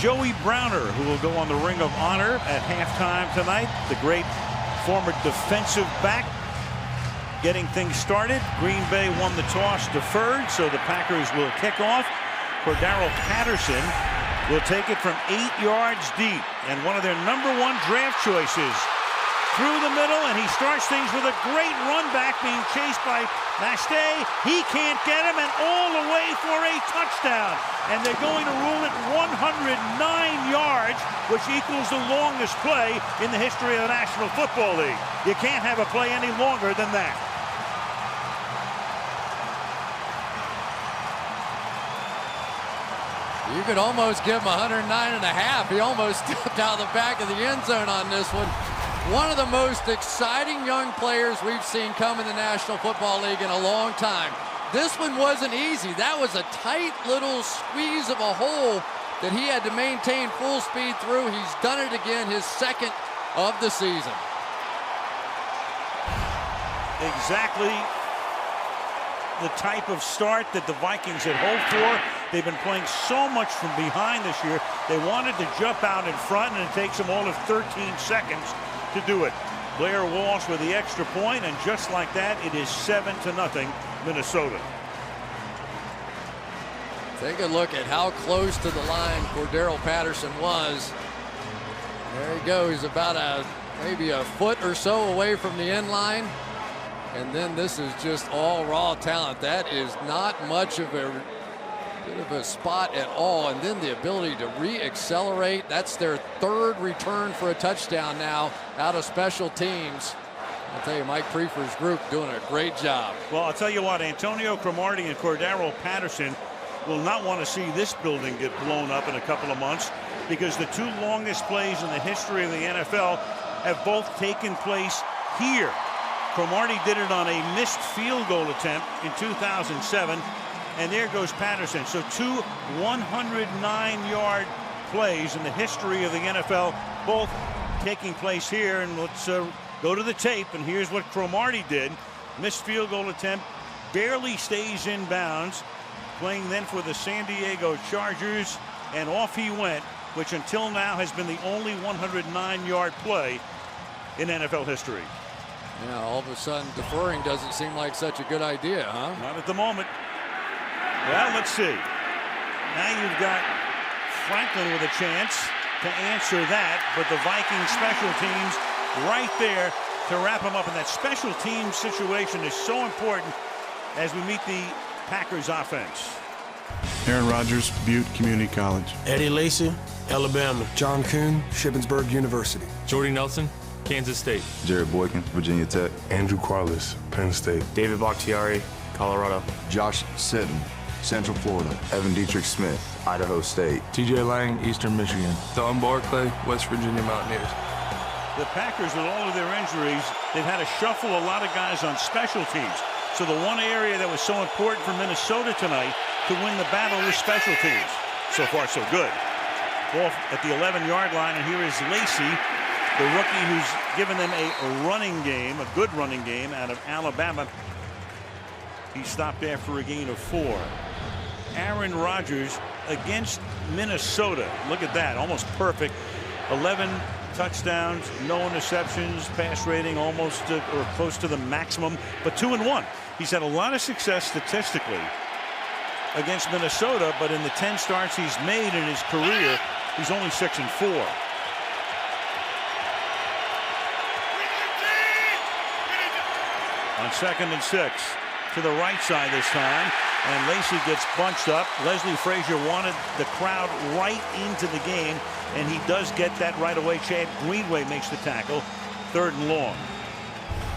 Joey Browner, who will go on the Ring of Honor at halftime tonight. The great former defensive back getting things started. Green Bay won the toss, deferred, so the Packers will kick off. Cordero Patterson will take it from 8 yards deep, and one of their #1 draft choices through the middle, and he starts things with a great run back, being chased by Mastay. He can't get him, and all the way for a touchdown. And they're going to rule it 109 yards, which equals the longest play in the history of the National Football League. You can't have a play any longer than that. You could almost give him 109.5. He almost stepped out of the back of the end zone on this one. One of the most exciting young players we've seen come in the National Football League in a long time. This one wasn't easy. That was a tight little squeeze of a hole that he had to maintain full speed through. He's done it again, his second of the season. Exactly the type of start that the Vikings had hoped for. They've been playing so much from behind this year. They wanted to jump out in front, and it takes them all of 13 seconds to do it. Blair Walsh with the extra point, and just like that, it is 7-0 Minnesota. Take a look at how close to the line Cordero Patterson was. There he goes, about maybe a foot or so away from the end line. And then this is just all raw talent. That is not much of a bit of a spot at all. And then the ability to re-accelerate. That's their third return for a touchdown now out of special teams. I'll tell you, Mike Prefer's group doing a great job. Well, I'll tell you what, Antonio Cromartie and Cordero Patterson will not want to see this building get blown up in a couple of months, because the two longest plays in the history of the NFL have both taken place here. Cromartie did it on a missed field goal attempt in 2007, and there goes Patterson. So two 109-yard plays in the history of the NFL, both taking place here. And let's go to the tape, and here's what Cromartie did. Missed field goal attempt, barely stays in bounds, playing then for the San Diego Chargers, and off he went, which until now has been the only 109-yard play in NFL history. Yeah, all of a sudden deferring doesn't seem like such a good idea, huh? Not at the moment. Well, let's see. Now you've got Franklin with a chance to answer that, but the Vikings special teams right there to wrap them up. And that special team situation is so important as we meet the Packers offense. Aaron Rodgers, Butte Community College. Eddie Lacy, Alabama. John Kuhn, Shippensburg University. Jordy Nelson, Kansas State. Jared Boykin, Virginia Tech. Andrew Quarles, Penn State. David Bakhtiari, Colorado. Josh Sitton, Central Florida. Evan Dietrich Smith, Idaho State. TJ Lang, Eastern Michigan. Don Barclay, West Virginia Mountaineers. The Packers, with all of their injuries, they've had to shuffle a lot of guys on special teams. So the one area that was so important for Minnesota tonight to win the battle was special teams. So far, so good. Ball at the 11-yard line, and here is Lacy, the rookie who's given them a running game, a good running game out of Alabama. He stopped after a gain of 4. Aaron Rodgers against Minnesota. Look at that, almost perfect. 11 touchdowns, no interceptions, pass rating almost or close to the maximum, but 2-1. He's had a lot of success statistically against Minnesota, but in the 10 starts he's made in his career, he's only 6-4. On 2nd and 6, to the right side this time, and Lacy gets bunched up. Leslie Frazier wanted the crowd right into the game, and he does get that right away. Chad Greenway makes the tackle. 3rd and long.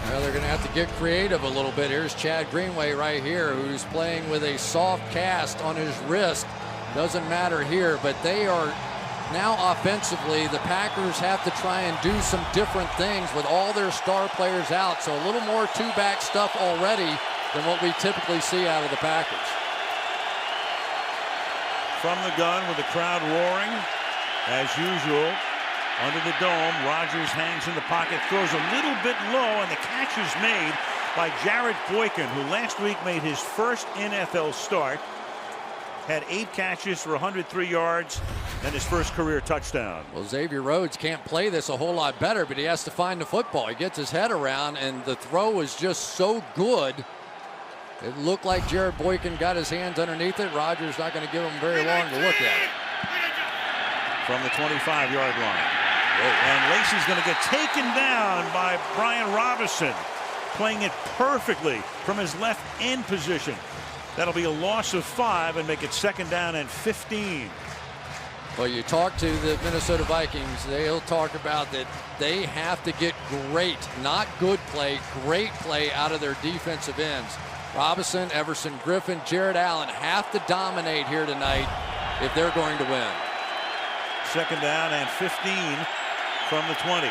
Well, they're going to have to get creative a little bit. Here's Chad Greenway right here, who's playing with a soft cast on his wrist. Doesn't matter here, but they are now offensively, the Packers have to try and do some different things with all their star players out. So a little more two-back stuff already than what we typically see out of the Packers. From the gun with the crowd roaring, as usual, under the dome, Rodgers hangs in the pocket, throws a little bit low, and the catch is made by Jared Boykin, who last week made his first NFL start. had 8 catches for 103 yards and his first career touchdown. Well, Xavier Rhodes can't play this a whole lot better, but he has to find the football. He gets his head around, and the throw was just so good. It looked like Jared Boykin got his hands underneath it. Rogers not going to give him very long to look at it. From the 25-yard line. And Lacey's going to get taken down by Brian Robinson, playing it perfectly from his left end position. That'll be a loss of 5 and make it 2nd down and 15. Well, you talk to the Minnesota Vikings, they'll talk about that they have to get great, not good play, great play out of their defensive ends. Robinson, Everson Griffin, Jared Allen have to dominate here tonight if they're going to win. 2nd down and 15 from the 20.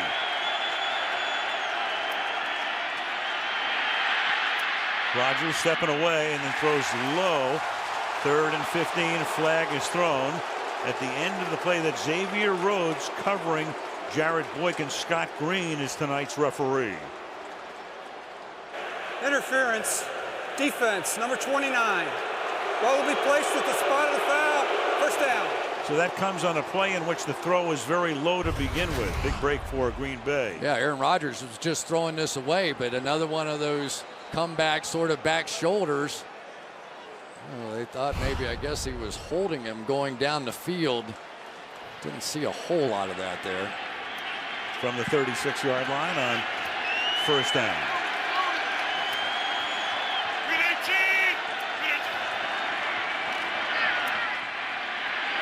Rogers stepping away and then throws low. 3rd and 15. Flag is thrown at the end of the play. That Xavier Rhodes covering Jared Boykin. Scott Green is tonight's referee. Interference. Defense, number 29. Ball will be placed at the spot of the foul. 1st down. So that comes on a play in which the throw was very low to begin with. Big break for Green Bay. Yeah, Aaron Rodgers was just throwing this away, but another one of those comeback sort of back shoulders. Oh, they thought maybe, I guess he was holding him going down the field. Didn't see a whole lot of that there. From the 36-yard line on 1st down.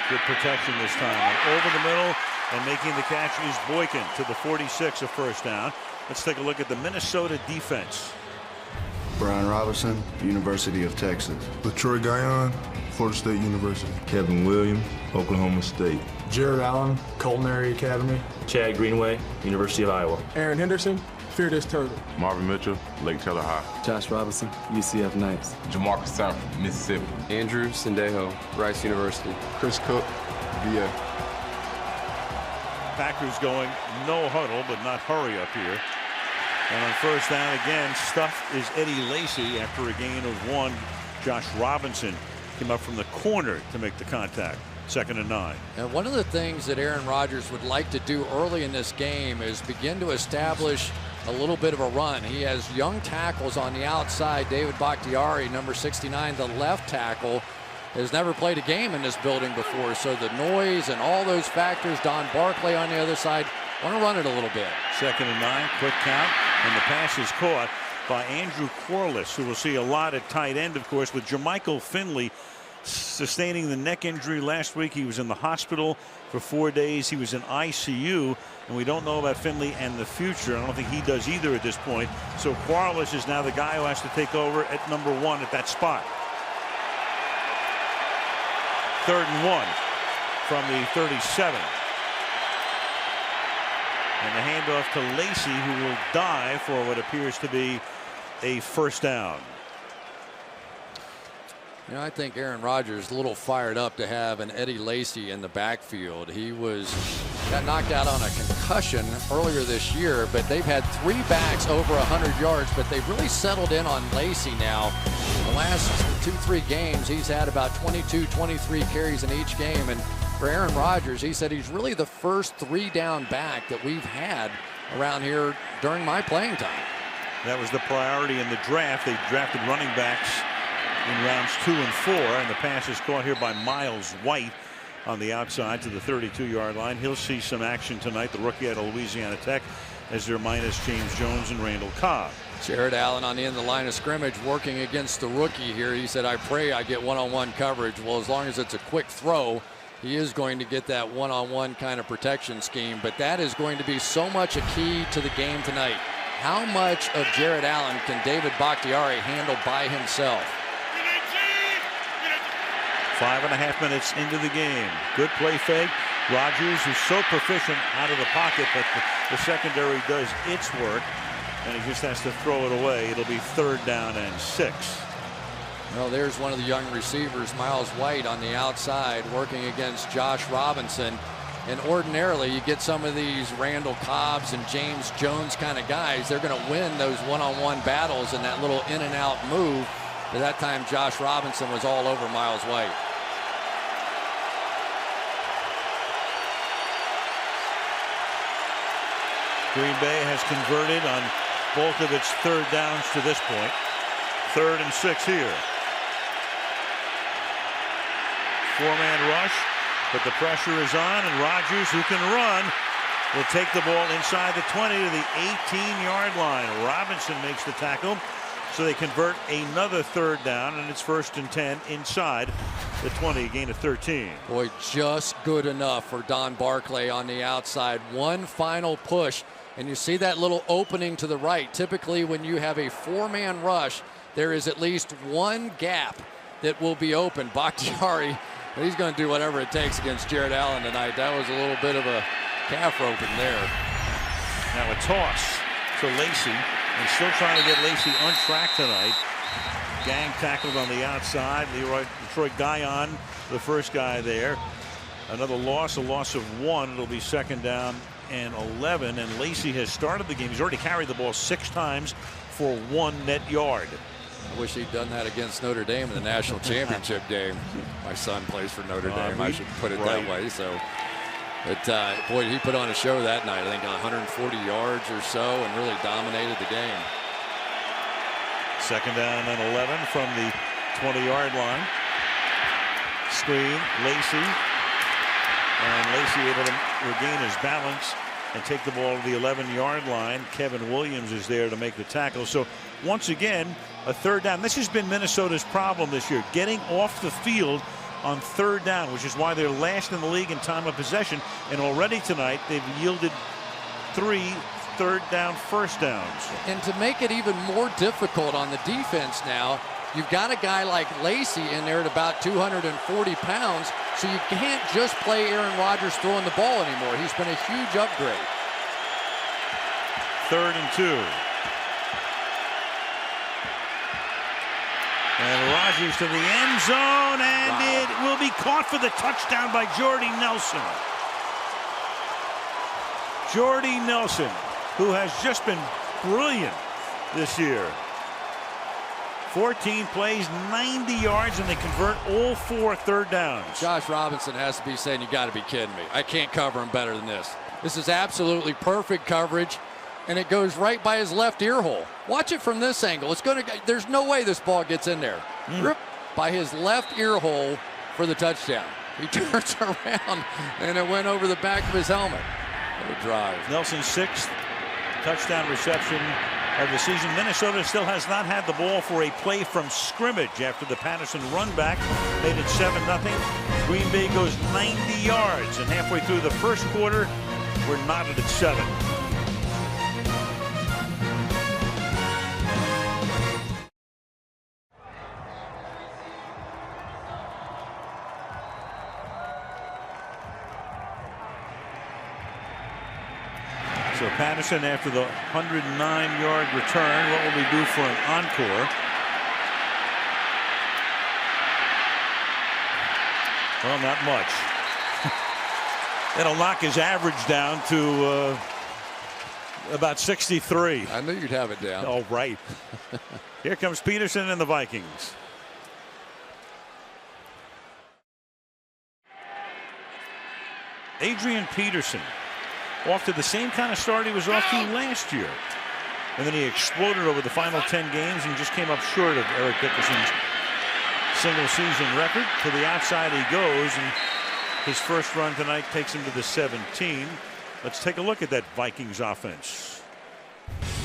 Good protection this time. And over the middle and making the catch is Boykin to the 46 of 1st down. Let's take a look at the Minnesota defense. Brian Robinson, University of Texas. LaTroy Guyon, Florida State University. Kevin Williams, Oklahoma State. Jared Allen, Culinary Academy. Chad Greenway, University of Iowa. Aaron Henderson, Fearless Turtle. Marvin Mitchell, Lake Taylor High. Josh Robinson, UCF Knights. Jamarcus Sanford, Mississippi. Andrew Sendejo, Rice University. Chris Cook, VA. Packers going no huddle, but not hurry up here. And on 1st down again, stuffed is Eddie Lacy after a gain of 1. Josh Robinson came up from the corner to make the contact. 2nd and 9. And one of the things that Aaron Rodgers would like to do early in this game is begin to establish a little bit of a run. He has young tackles on the outside. David Bakhtiari, number 69, the left tackle, has never played a game in this building before. So the noise and all those factors, Don Barclay on the other side, want to run it a little bit. 2nd and 9, quick count, and the pass is caught by Andrew Corliss, who we'll see a lot at tight end, of course, with Jermichael Finley sustaining the neck injury last week. He was in the hospital for 4 days. He was in ICU, and we don't know about Finley and the future. I don't think he does either at this point. So Corliss is now the guy who has to take over at number 1 at that spot. 3rd and 1 from the 37. And the handoff to Lacy, who will dive for what appears to be a 1st down. You know, I think Aaron Rodgers is a little fired up to have an Eddie Lacy in the backfield. He got knocked out on a concussion earlier this year, but they've had 3 backs over 100 yards, but they've really settled in on Lacy now. The last 2-3 games, he's had about 22, 23 carries in each game. And for Aaron Rodgers, he said he's really the first 3-down back that we've had around here during my playing time. That was the priority in the draft. They drafted running backs in rounds 2 and 4, and the pass is caught here by Miles White on the outside to the 32-yard line. He'll see some action tonight, the rookie out of Louisiana Tech, as they're minus James Jones and Randall Cobb. Jared Allen on the end of the line of scrimmage working against the rookie here. He said, I pray I get one-on-one coverage. Well, as long as it's a quick throw, he is going to get that one-on-one kind of protection scheme. But that is going to be so much a key to the game tonight. How much of Jared Allen can David Bakhtiari handle by himself? 5.5 minutes into the game. Good play fake. Rodgers, who's so proficient out of the pocket, but the secondary does its work, and he just has to throw it away. It'll be 3rd down and 6. Well, there's one of the young receivers, Miles White, on the outside working against Josh Robinson. And ordinarily, you get some of these Randall Cobbs and James Jones kind of guys. They're going to win those one-on-one battles in that little in-and-out move. But that time, Josh Robinson was all over Miles White. Green Bay has converted on both of its third downs to this point. 3rd and 6 here. 4-man rush, but the pressure is on, and Rodgers, who can run, will take the ball inside the 20 to the 18-yard line. Robinson makes the tackle, so they convert another 3rd down, and it's 1st and 10 inside the 20, a gain of 13. Boy, just good enough for Don Barclay on the outside. One final push, and you see that little opening to the right. Typically, when you have a 4-man rush, there is at least one gap that will be open. Bakhtiari, he's going to do whatever it takes against Jared Allen tonight. That was a little bit of a calf roping there. Now a toss to Lacy, and still trying to get Lacy on track tonight. Gang tackled on the outside. Detroit Guyon, the first guy there. Another loss, a loss of 1. It'll be 2nd down and 11. And Lacy has started the game. He's already carried the ball 6 times for 1 net yard. I wish he'd done that against Notre Dame in the national championship game. My son plays for Notre Dame. I should put it that way. So, but boy, he put on a show that night. I think 140 yards or so, and really dominated the game. 2nd down and 11 from the 20-yard line. Screen, Lacy, and Lacy able to regain his balance and take the ball to the 11-yard line. Kevin Williams is there to make the tackle. So once again, a 3rd down. This has been Minnesota's problem this year, getting off the field on 3rd down, which is why they're last in the league in time of possession. And already tonight, they've yielded 3 third down first downs. And to make it even more difficult on the defense now, you've got a guy like Lacy in there at about 240 pounds, so you can't just play Aaron Rodgers throwing the ball anymore. He's been a huge upgrade. 3rd and 2. And Rodgers to the end zone, and it will be caught for the touchdown by Jordy Nelson. Jordy Nelson, who has just been brilliant this year. 14 plays, 90 yards, and they convert all 4 third downs. Josh Robinson has to be saying, you got to be kidding me. I can't cover him better than this. This is absolutely perfect coverage, and it goes right by his left ear hole. Watch it from this angle. It's going to. There's no way this ball gets in there. Rip by his left ear hole for the touchdown. He turns around, and it went over the back of his helmet. What a drive. Nelson's 6th touchdown reception of the season. Minnesota still has not had the ball for a play from scrimmage after the Patterson run back made it 7-0. Green Bay goes 90 yards, and halfway through the first quarter, we're knotted at 7. So Patterson, after the 109-yard return, what will we do for an encore? Well, not much. That'll knock his average down to about 63. I knew you'd have it down. All right. Here comes Peterson and the Vikings. Adrian Peterson, off to the same kind of start he was off to last year. And then he exploded over the final 10 games and just came up short of Eric Dickerson's single season record. To the outside he goes, and his first run tonight takes him to the 17. Let's take a look at that Vikings offense.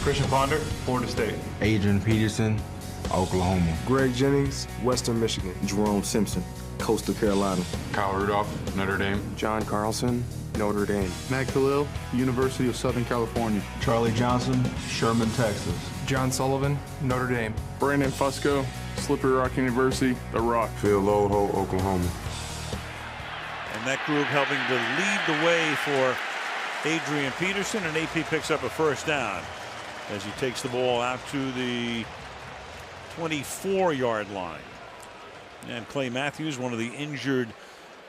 Christian Ponder, Florida State. Adrian Peterson, Oklahoma. Greg Jennings, Western Michigan. Jerome Simpson, Coastal Carolina. Kyle Rudolph, Notre Dame. John Carlson, Notre Dame. Matt Khalil, University of Southern California. Charlie Johnson, Sherman, Texas. John Sullivan, Notre Dame. Brandon Fusco, Slippery Rock University, The Rock. Phil Lodeho, Oklahoma. And that group helping to lead the way for Adrian Peterson, and AP picks up a first down as he takes the ball out to the 24-yard line. And Clay Matthews, one of the injured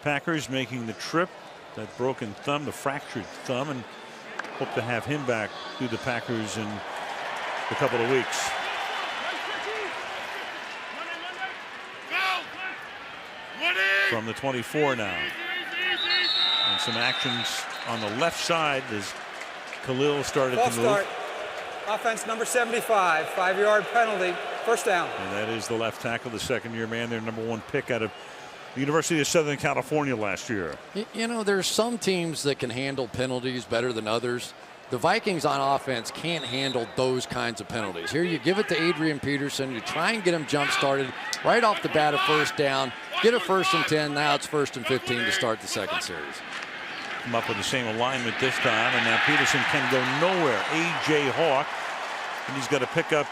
Packers, making the trip. That broken thumb, the fractured thumb, and hope to have him back through the Packers in a couple of weeks. From the 24 now. And some actions on the left side as Khalil started False to move. start. Offense number 75, 5-yard penalty, first down. And that is the left tackle, the second-year man, their #1 pick out of the University of Southern California last year. You know, there's some teams that can handle penalties better than others. The Vikings on offense can't handle those kinds of penalties. Here you give it to Adrian Peterson. You try and get him jump-started right off the bat, a first down. Get a 1st and 10. Now it's 1st and 15 to start the second series. Come up with the same alignment this time, and now Peterson can go nowhere. A.J. Hawk, and he's got to pick up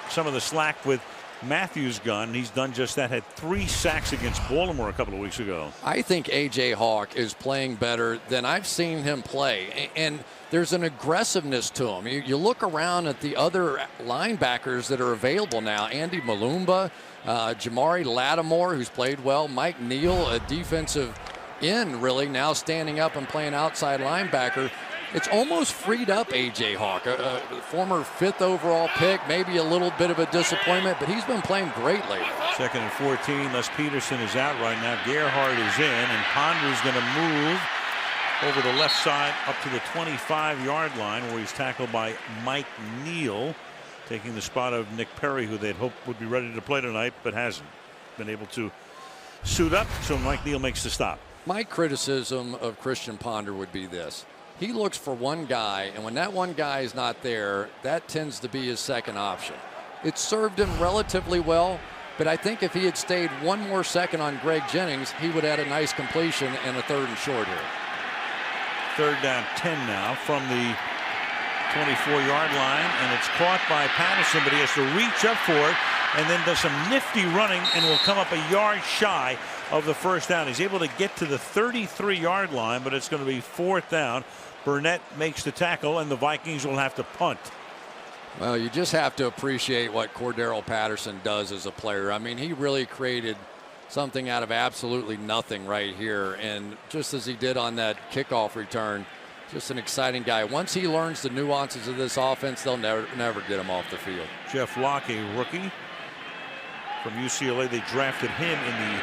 some of the slack with Matthews gone. He's done just that. Had 3 sacks against Baltimore a couple of weeks ago. I think A.J. Hawk is playing better than I've seen him play, and there's an aggressiveness to him. You look around at the other linebackers that are available now. Andy Malumba, Jamari Lattimore, who's played well, Mike Neal, a defensive end, really, now standing up and playing outside linebacker. It's almost freed up A.J. Hawk, a former 5th overall pick, maybe a little bit of a disappointment, but he's been playing great lately. 2nd and 14. Les Peterson is out right now. Gerhardt is in, and Ponder's going to move over the left side up to the 25-yard line, where he's tackled by Mike Neal, taking the spot of Nick Perry, who they'd hoped would be ready to play tonight, but hasn't been able to suit up. So Mike Neal makes the stop. My criticism of Christian Ponder would be this. He looks for one guy, and when that one guy is not there, that tends to be his second option. It served him relatively well, but I think if he had stayed one more second on Greg Jennings, he would have had a nice completion and a 3rd and short here. 3rd down 10 now from the 24-yard line, and it's caught by Patterson, but he has to reach up for it and then does some nifty running and will come up a yard shy of the 1st down. He's able to get to the 33-yard line, but it's going to be 4th down. Burnett makes the tackle, and the Vikings will have to punt. Well, you just have to appreciate what Cordero Patterson does as a player. I mean, he really created something out of absolutely nothing right here, and just as he did on that kickoff return, just an exciting guy. Once he learns the nuances of this offense, they'll never get him off the field. Jeff Locke, a rookie from UCLA. They drafted him in the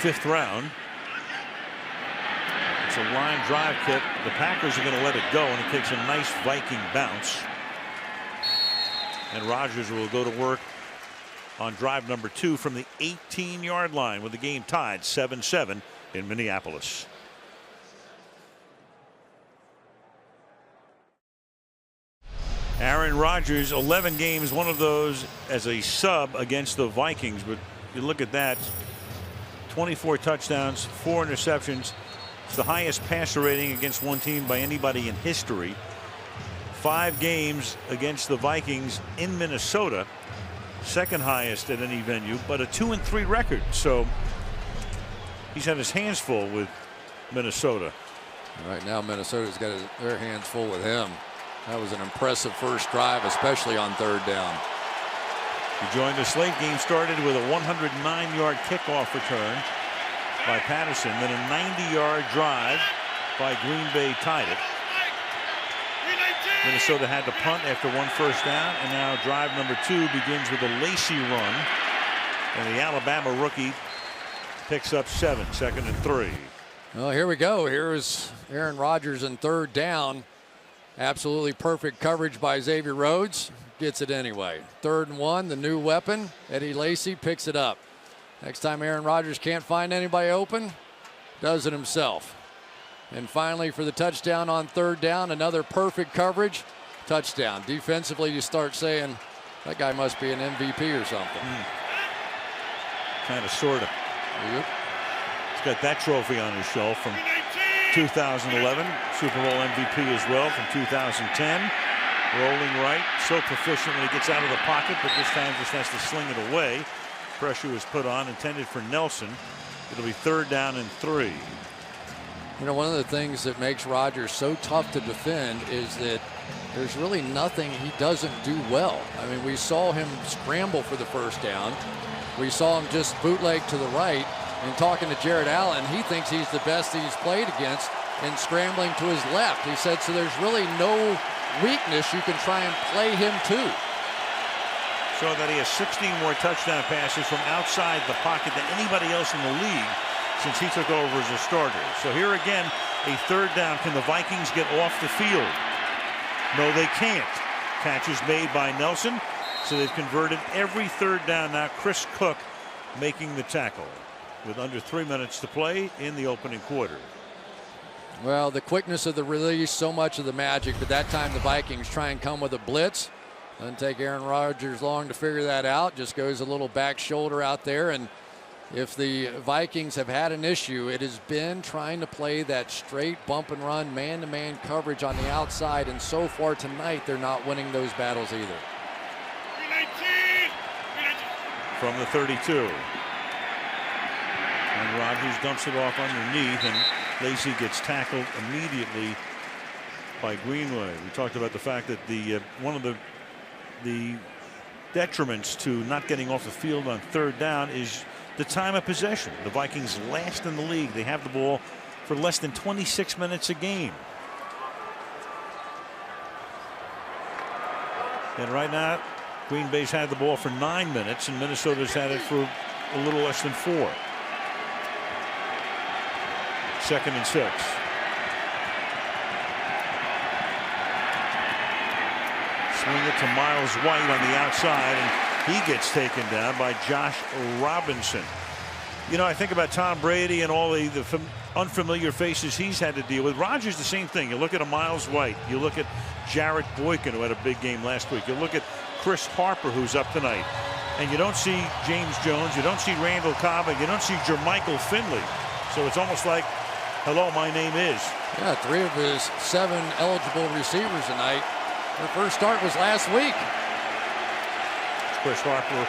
5th round. It's a line drive kick. The Packers are going to let it go, and it takes a nice Viking bounce. And Rodgers will go to work on drive number 2 from the 18-yard line, with the game tied 7-7 in Minneapolis. Aaron Rodgers, 11 games, one of those as a sub against the Vikings. But you look at that, 24 touchdowns, 4 interceptions. It's the highest passer rating against one team by anybody in history. 5 games against the Vikings in Minnesota, 2nd highest at any venue, but a 2-3 record. So he's had his hands full with Minnesota. Right now, Minnesota's got their hands full with him. That was an impressive first drive, especially on 3rd down. He joined us late. Game started with a 109-yard kickoff return by Patterson, then a 90-yard drive by Green Bay tied it. Minnesota had to punt after 1 first down, and now drive number 2 begins with a Lacy run, and the Alabama rookie picks up 7, 2nd and 3. Well, here we go. Here's Aaron Rodgers in 3rd down. Absolutely perfect coverage by Xavier Rhodes. Gets it anyway. 3rd and 1, the new weapon. Eddie Lacy picks it up. Next time Aaron Rodgers can't find anybody open, does it himself. And finally, for the touchdown on 3rd down, another perfect coverage. Touchdown. Defensively, you start saying, that guy must be an MVP or something. Kind of, sort of. Yep. He's got that trophy on his shelf from 2011, Super Bowl MVP as well from 2010. Rolling right, so proficient when he gets out of the pocket, but this time just has to sling it away. Pressure was put on, intended for Nelson. It'll be 3rd down and 3. You know, one of the things that makes Rodgers so tough to defend is that there's really nothing he doesn't do well. I mean, we saw him scramble for the 1st down. We saw him just bootleg to the right. And talking to Jared Allen, he thinks he's the best he's played against and scrambling to his left. He said, so there's really no weakness you can try and play him to. So that he has 16 more touchdown passes from outside the pocket than anybody else in the league since he took over as a starter. So here again, a 3rd down. Can the Vikings get off the field? No, they can't. Catch is made by Nelson. So they've converted every third down now. Chris Cook making the tackle with under 3 minutes to play in the opening quarter. Well, the quickness of the release, so much of the magic, but that time the Vikings try and come with a blitz. Doesn't take Aaron Rodgers long to figure that out. Just goes a little back shoulder out there. And if the Vikings have had an issue, it has been trying to play that straight bump and run, man-to-man coverage on the outside. And so far tonight, they're not winning those battles either. From the 32. And Rodgers dumps it off underneath, and Lacy gets tackled immediately by Greenway. We talked about the fact that the one of the detriments to not getting off the field on third down is the time of possession. The Vikings last in the league. They have the ball for less than 26 minutes a game. And right now, Green Bay's had the ball for 9 minutes, and Minnesota's had it for a little less than 4. 2nd and 6. Swing it to Miles White on the outside, and he gets taken down by Josh Robinson. You know, I think about Tom Brady and all the unfamiliar faces he's had to deal with. Rodgers, the same thing. You look at a Miles White. You look at Jarrett Boykin, who had a big game last week. You look at Chris Harper, who's up tonight. And you don't see James Jones. You don't see Randall Cobb. And you don't see Jermichael Finley. So it's almost like, hello, my name is. Yeah, 3 of his 7 eligible receivers tonight. Their first start was last week. Chris Harper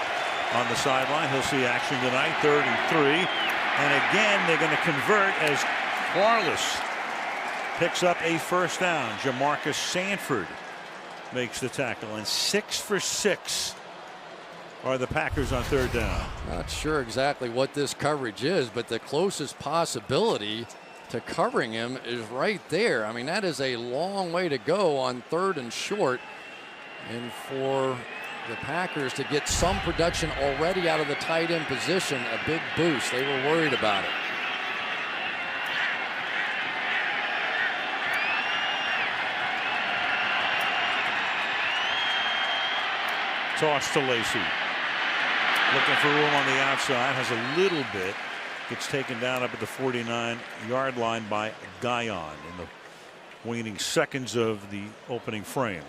on the sideline. He'll see action tonight. 3rd and 3. And again, they're going to convert as Quarles picks up a first down. Jamarcus Sanford makes the tackle, and 6 for 6 are the Packers on third down. Not sure exactly what this coverage is, but the closest possibility to covering him is right there. I mean, that is a long way to go on 3rd and short, and for the Packers to get some production already out of the tight end position, a big boost. They were worried about it. Toss to Lacy. Looking for room on the outside. Has a little bit. Gets taken down up at the 49-yard line by Guyon in the waning seconds of the opening frame.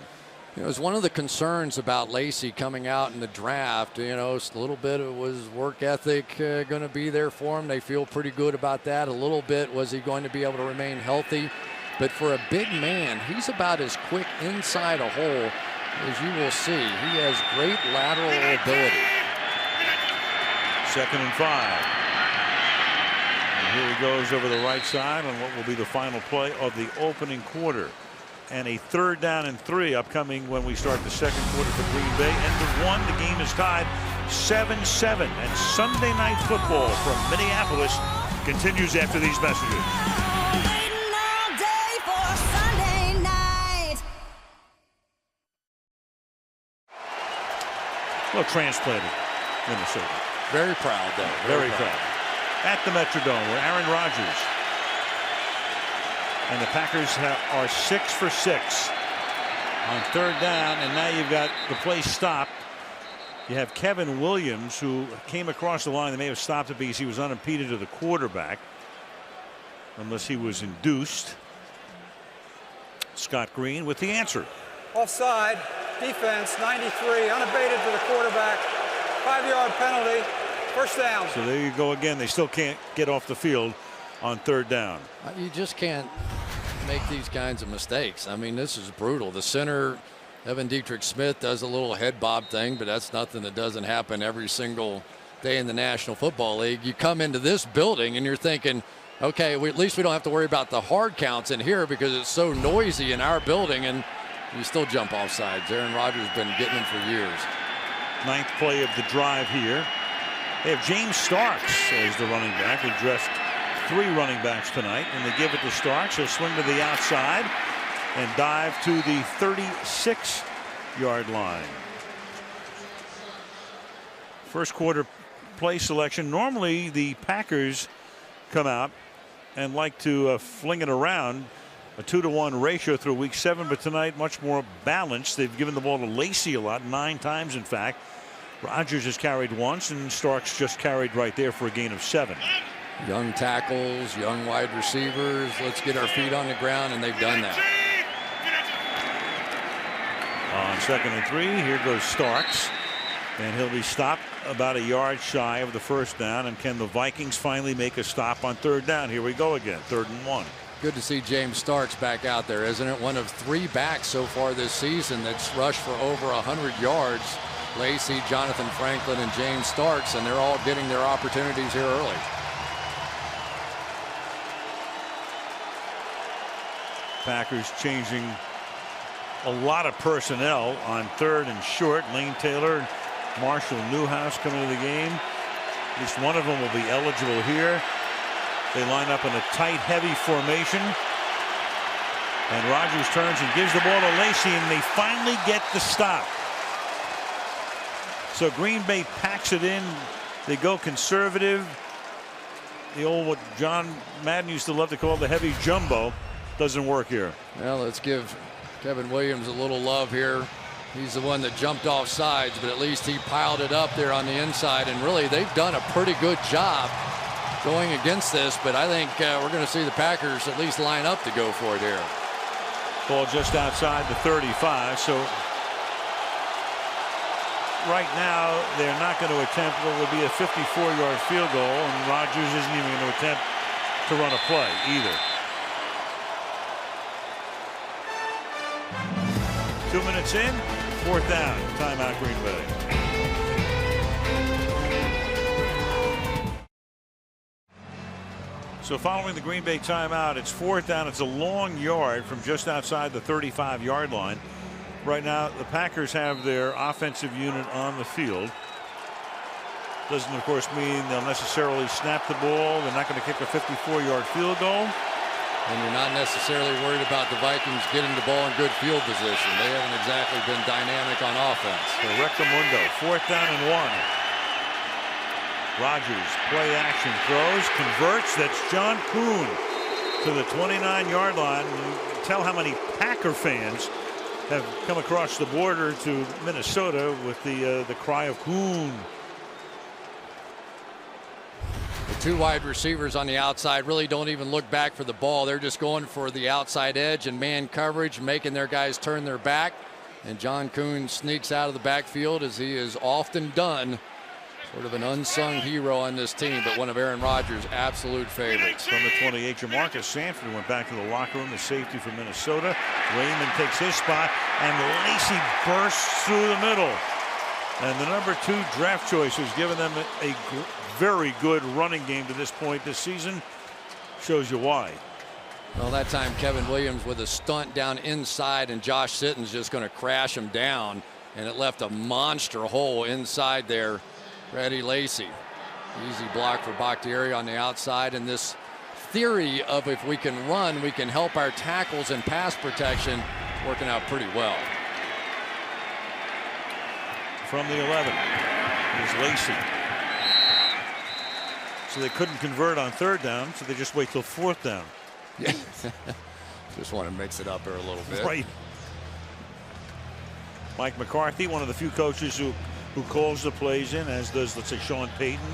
It was one of the concerns about Lacy coming out in the draft. You know, a little bit of was work ethic going to be there for him. They feel pretty good about that. A little bit, was he going to be able to remain healthy? But for a big man, he's about as quick inside a hole as you will see. He has great lateral ability. 2nd and 5. And here he goes over the right side on what will be the final play of the opening quarter. And a 3rd down and 3 upcoming when we start the second quarter for Green Bay. End of 1. The game is tied 7-7. And Sunday Night Football from Minneapolis continues after these messages. Well, transplanted Minnesota. Very proud, though. Very proud. At the Metrodome, where Aaron Rodgers and the Packers are 6 for 6 on 3rd down, and now you've got the play stopped. You have Kevin Williams, who came across the line. They may have stopped it because he was unimpeded to the quarterback, unless he was induced. Scott Green with the answer. Offside. Defense 93, unabated to the quarterback. 5-yard penalty. First down. So there you go again. They still can't get off the field on 3rd down. You just can't make these kinds of mistakes. I mean, this is brutal. The center, Evan Dietrich Smith, does a little head bob thing, but that's nothing that doesn't happen every single day in the National Football League. You come into this building and you're thinking, okay, at least we don't have to worry about the hard counts in here because it's so noisy in our building, and you still jump off sides. Aaron Rodgers has been getting them for years. 9th play of the drive here. They have James Starks as the running back. They dressed 3 running backs tonight, and they give it to Starks. He'll swing to the outside and dive to the 36-yard line. First quarter play selection. Normally the Packers come out and like to fling it around. a 2-to-1 ratio through week 7, but tonight much more balanced. They've given the ball to Lacey a lot, 9 times in fact. Rogers has carried once, and Starks just carried right there for a gain of 7. Young tackles, young wide receivers. Let's get our feet on the ground, and they've done that. On 2nd and 3, here goes Starks, and he'll be stopped about a yard shy of the first down. And can the Vikings finally make a stop on 3rd down? Here we go again, 3rd and 1. Good to see James Starks back out there, isn't it? One of 3 backs so far this season that's rushed for over 100 yards. Lacey, Jonathan Franklin, and James Starks, and they're all getting their opportunities here early. Packers changing a lot of personnel on 3rd and short. Lane Taylor, Marshall Newhouse coming to the game. At least one of them will be eligible here. They line up in a tight, heavy formation. And Rogers turns and gives the ball to Lacey, and they finally get the stop. So Green Bay packs it in. They go conservative. The old, what John Madden used to love to call the heavy jumbo, doesn't work here. Well, let's give Kevin Williams a little love here. He's the one that jumped off sides, but at least he piled it up there on the inside. And really, they've done a pretty good job going against this. But I think we're going to see the Packers at least line up to go for it here. Ball just outside the 35. So right now, they're not going to attempt what would be a 54-yard field goal. And Rodgers isn't even going to attempt to run a play either. 2 minutes in, 4th down, timeout Green Bay. So following the Green Bay timeout, it's 4th down. It's a long yard from just outside the 35-yard line. Right now, the Packers have their offensive unit on the field. Doesn't, of course, mean they'll necessarily snap the ball. They're not going to kick a 54-yard field goal. And you're not necessarily worried about the Vikings getting the ball in good field position. They haven't exactly been dynamic on offense. So Rectamundo, 4th down and 1. Rodgers, play action, throws, converts. That's John Kuhn to the 29-yard line. You can tell how many Packer fans have come across the border to Minnesota with the cry of Kuhn. The 2 wide receivers on the outside really don't even look back for the ball. They're just going for the outside edge and man coverage, making their guys turn their back. And John Kuhn sneaks out of the backfield, as he is often done. Sort of an unsung hero on this team, but one of Aaron Rodgers' absolute favorites. From the 28, Jamarcus Sanford went back to the locker room, the safety for Minnesota. Raymond takes his spot, and Lacey bursts through the middle. And the number 2 draft choice has given them a very good running game to this point this season. Shows you why. Well, that time Kevin Williams with a stunt down inside, and Josh Sitton's just going to crash him down, and it left a monster hole inside there for Eddie Lacey. Easy block for Bakhtiari on the outside, and this theory of if we can run, we can help our tackles and pass protection working out pretty well. From the 11 is Lacey. So they couldn't convert on 3rd down, so they just wait till 4th down. Yeah. Just want to mix it up there a little bit. Right. Mike McCarthy, one of the few coaches who calls the plays in, as does, let's say, Sean Payton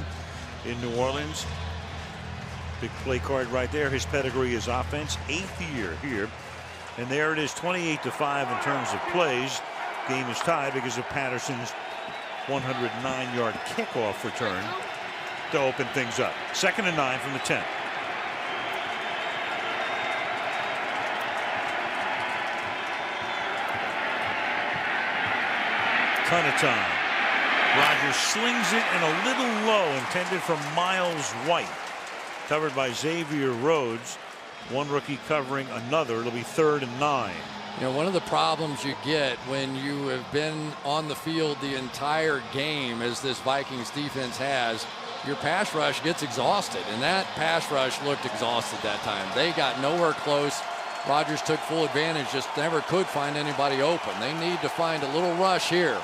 in New Orleans. Big play card right there. His pedigree is offense, 8th year here. And there it is, 28-5 in terms of plays. Game is tied because of Patterson's 109-yard kickoff return to open things up. 2nd and 9 from the 10. Ton of time. Rodgers slings it in a little low, intended for Miles White. Covered by Xavier Rhodes. One rookie covering another. It'll be 3rd and 9. You know, one of the problems you get when you have been on the field the entire game, as this Vikings defense has, your pass rush gets exhausted, and that pass rush looked exhausted that time. They got nowhere close. Rodgers took full advantage, just never could find anybody open. They need to find a little rush here.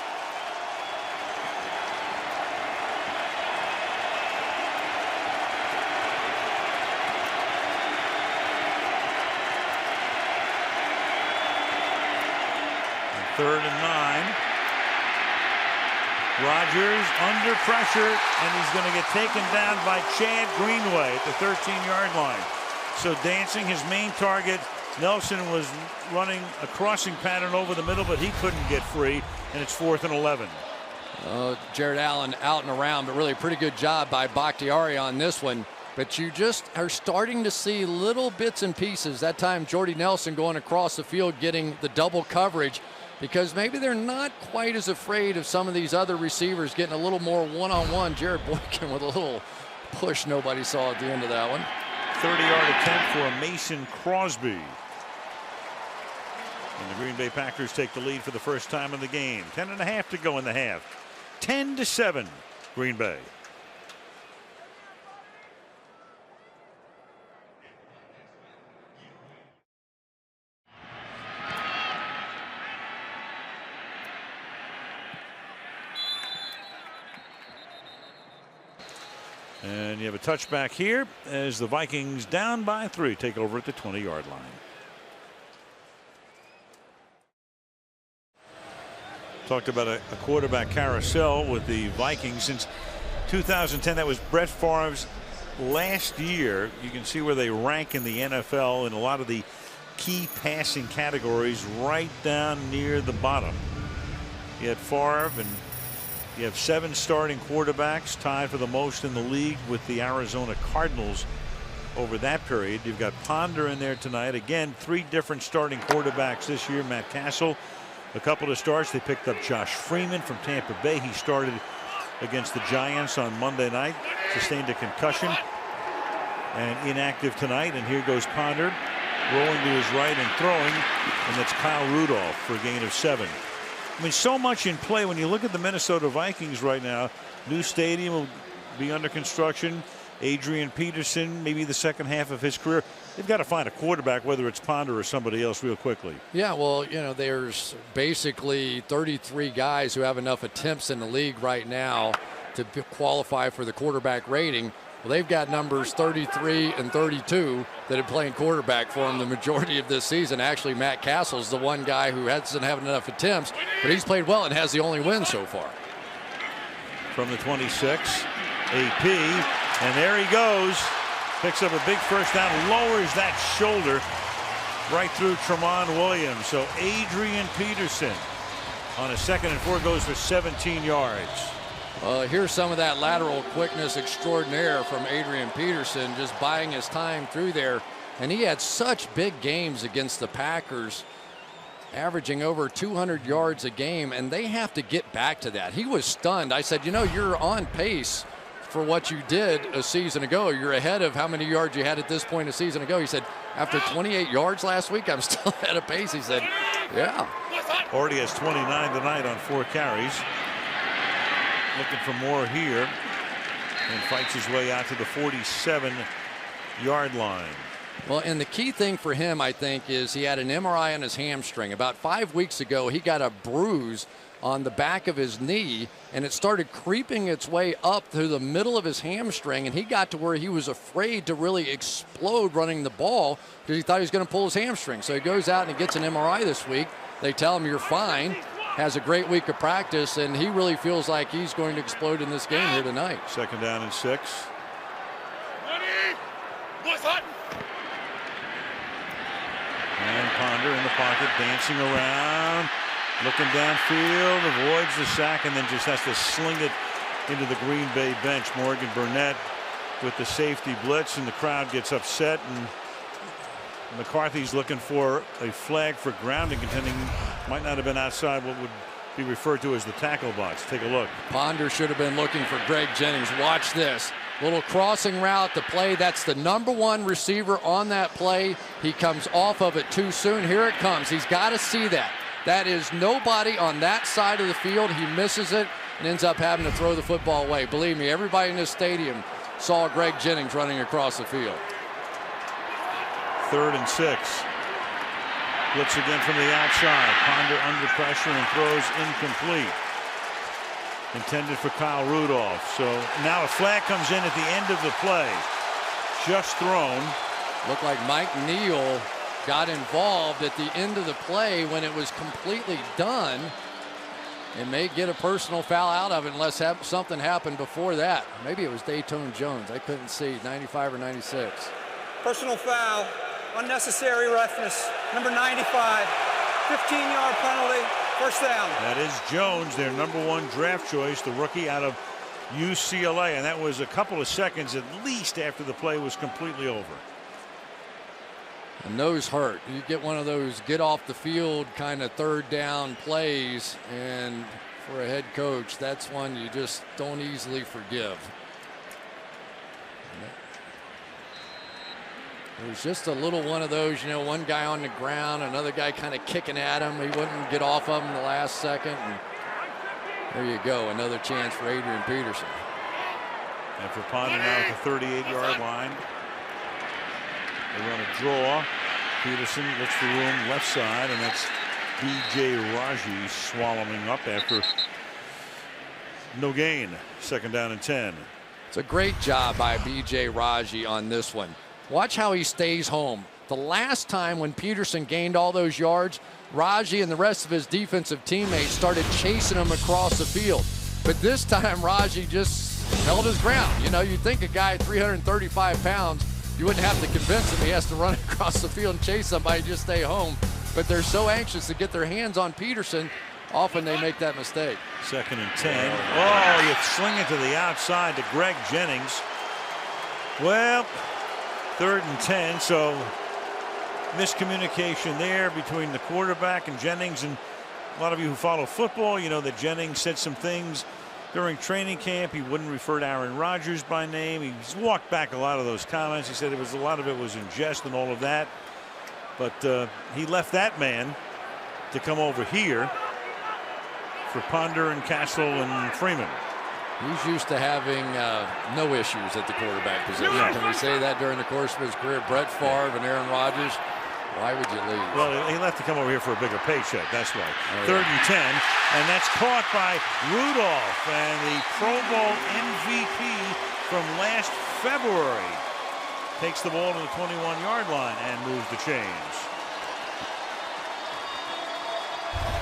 3rd and 9. Rogers under pressure, and he's going to get taken down by Chad Greenway at the 13-yard line. So dancing, his main target, Nelson was running a crossing pattern over the middle, but he couldn't get free, and it's 4th and 11. Jared Allen out and around, but really a pretty good job by Bakhtiari on this one. But you just are starting to see little bits and pieces. That time, Jordy Nelson going across the field, getting the double coverage, because maybe they're not quite as afraid of some of these other receivers getting a little more one-on-one. Jared Boykin with a little push nobody saw at the end of that one. 30-yard attempt for Mason Crosby. And the Green Bay Packers take the lead for the first time in the game. 10.5 to go in the half. 10-7, Green Bay. And you have a touchback here as the Vikings down by 3 take over at the 20-yard line. Talked about a quarterback carousel with the Vikings since 2010. That was Brett Favre's last year. You can see where they rank in the NFL in a lot of the key passing categories right down near the bottom. You had Favre, and you have 7 starting quarterbacks, tied for the most in the league with the Arizona Cardinals over that period. You've got Ponder in there tonight. Again, 3 different starting quarterbacks this year. Matt Castle, a couple of starts. They picked up Josh Freeman from Tampa Bay. He started against the Giants on Monday night, sustained a concussion and inactive tonight. And here goes Ponder rolling to his right and throwing, and that's Kyle Rudolph for a gain of 7. I mean, so much in play when you look at the Minnesota Vikings right now. New stadium will be under construction. Adrian Peterson, maybe the second half of his career. They've got to find a quarterback, whether it's Ponder or somebody else, real quickly. Yeah, well, you know, there's basically 33 guys who have enough attempts in the league right now to qualify for the quarterback rating. Well, they've got numbers 33 and 32 that have playing quarterback for them the majority of this season. Actually, Matt Castle's the one guy who hasn't had enough attempts, but he's played well and has the only win so far. From the 26, AP, and there he goes. Picks up a big first down, lowers that shoulder right through Tremont Williams. So Adrian Peterson on a 2nd and 4 goes for 17 yards. Here's some of that lateral quickness extraordinaire from Adrian Peterson, just buying his time through there. And he had such big games against the Packers, averaging over 200 yards a game, and they have to get back to that. He was stunned. I said, you know, you're on pace for what you did a season ago. You're ahead of how many yards you had at this point a season ago. He said, after 28 yards last week, I'm still ahead of pace. He said, yeah. Already has 29 tonight on 4 carries. Looking for more here, and fights his way out to the 47-yard line. Well, and the key thing for him, I think, is he had an MRI on his hamstring. About 5 weeks ago, he got a bruise on the back of his knee, and it started creeping its way up through the middle of his hamstring, and he got to where he was afraid to really explode running the ball because he thought he was going to pull his hamstring. So he goes out and he gets an MRI this week. They tell him you're fine. Has a great week of practice, and he really feels like he's going to explode in this game here tonight. 2nd down and 6. And Ponder in the pocket, dancing around, looking downfield, avoids the sack, and then just has to sling it into the Green Bay bench. Morgan Burnett with the safety blitz, and the crowd gets upset, and McCarthy's looking for a flag for grounding, contending might not have been outside what would be referred to as the tackle box. Take a look. Ponder should have been looking for Greg Jennings. Watch this. Little crossing route to play. That's the #1 receiver on that play. He comes off of it too soon. Here it comes. He's got to see that. That is nobody on that side of the field. He misses it and ends up having to throw the football away. Believe me, everybody in this stadium saw Greg Jennings running across the field. 3rd and 6. Blitz again from the outside. Ponder under pressure and throws incomplete. Intended for Kyle Rudolph. So now a flag comes in at the end of the play. Just thrown. Looked like Mike Neal got involved at the end of the play when it was completely done and may get a personal foul out of it unless something happened before that. Maybe it was Dayton Jones. I couldn't see, 95 or 96. Personal foul, unnecessary roughness, number 95, 15-yard penalty, first down. That is Jones, their #1 draft choice, the rookie out of UCLA, and that was a couple of seconds at least after the play was completely over. And those hurt. You get one of those get off the field kind of third down plays, and for a head coach, that's one you just don't easily forgive. It was just a little one of those, you know, one guy on the ground, another guy kind of kicking at him. He wouldn't get off of him the last second. And there you go, another chance for Adrian Peterson. And for Ponder now at the 38-yard line. They run a draw. Peterson looks for room left side, and that's B.J. Raji swallowing up after no gain. Second down and 10. It's a great job by B.J. Raji on this one. Watch how he stays home. The last time when Peterson gained all those yards, Raji and the rest of his defensive teammates started chasing him across the field. But this time, Raji just held his ground. You know, you'd think a guy 335 pounds, you wouldn't have to convince him he has to run across the field and chase somebody, just stay home. But they're so anxious to get their hands on Peterson, often they make that mistake. Second and 10. Oh, you sling it to the outside to Greg Jennings. Well, third and 10, so miscommunication there between the quarterback and Jennings. And a lot of you who follow football, you know that Jennings said some things during training camp. He wouldn't refer to Aaron Rodgers by name. He's walked back a lot of those comments. He said a lot of it was in jest and all of that. But he left that man to come over here for Ponder and Castle and Freeman. He's used to having no issues at the quarterback position. Can we say that during the course of his career? Brett Favre and Aaron Rodgers, why would you leave? Well, he left to come over here for a bigger paycheck. That's why. Oh, Third and 10, and that's caught by Rudolph, and the Pro Bowl MVP from last February takes the ball to the 21-yard line and moves the chains.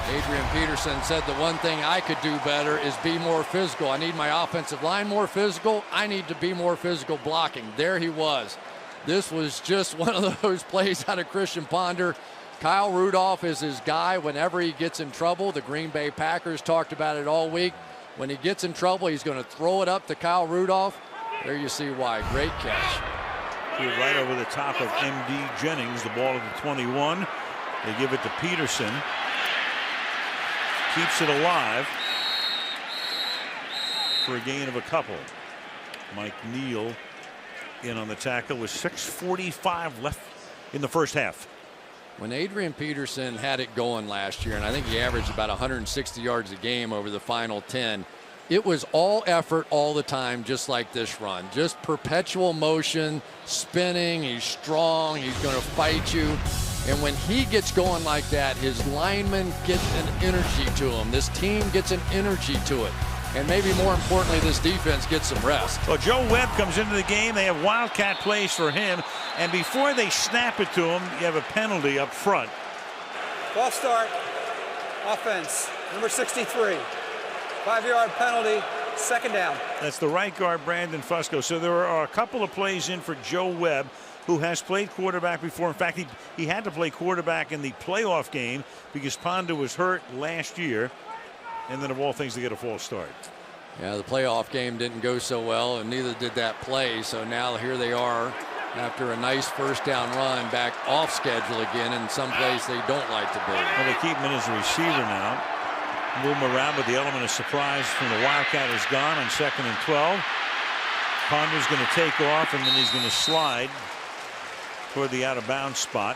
Adrian Peterson said the one thing I could do better is be more physical. I need my offensive line more physical. I need to be more physical blocking. There he was. This was just one of those plays out of Christian Ponder. Kyle Rudolph is his guy whenever he gets in trouble. The Green Bay Packers talked about it all week. When he gets in trouble, he's going to throw it up to Kyle Rudolph. There you see why. Great catch. Right over the top of M.D. Jennings. The ball at the 21. They give it to Peterson. Keeps it alive for a gain of a couple. Mike Neal in on the tackle with 6:45 left in the first half. When Adrian Peterson had it going last year, and I think he averaged about 160 yards a game over the final 10, it was all effort all the time, just like this run. Just perpetual motion, spinning. He's strong. He's going to fight you. And when he gets going like that, his linemen get an energy to him. This team gets an energy to it. And maybe more importantly, this defense gets some rest. Well, Joe Webb comes into the game. They have wildcat plays for him. And before they snap it to him, you have a penalty up front. Ball start. Offense, number 63. 5-yard penalty, second down. That's the right guard, Brandon Fusco. So there are a couple of plays in for Joe Webb, who has played quarterback before. In fact, he had to play quarterback in the playoff game because Ponder was hurt last year. And then of all things, to get a false start. Yeah, the playoff game didn't go so well, and neither did that play. So now here they are after a nice first down run back off schedule again in some place they don't like to be. Well, they keep him in as a receiver now. Move him around, but the element of surprise from the Wildcat is gone on 2nd and 12. Ponder's going to take off, and then he's going to slide toward the out of bounds spot.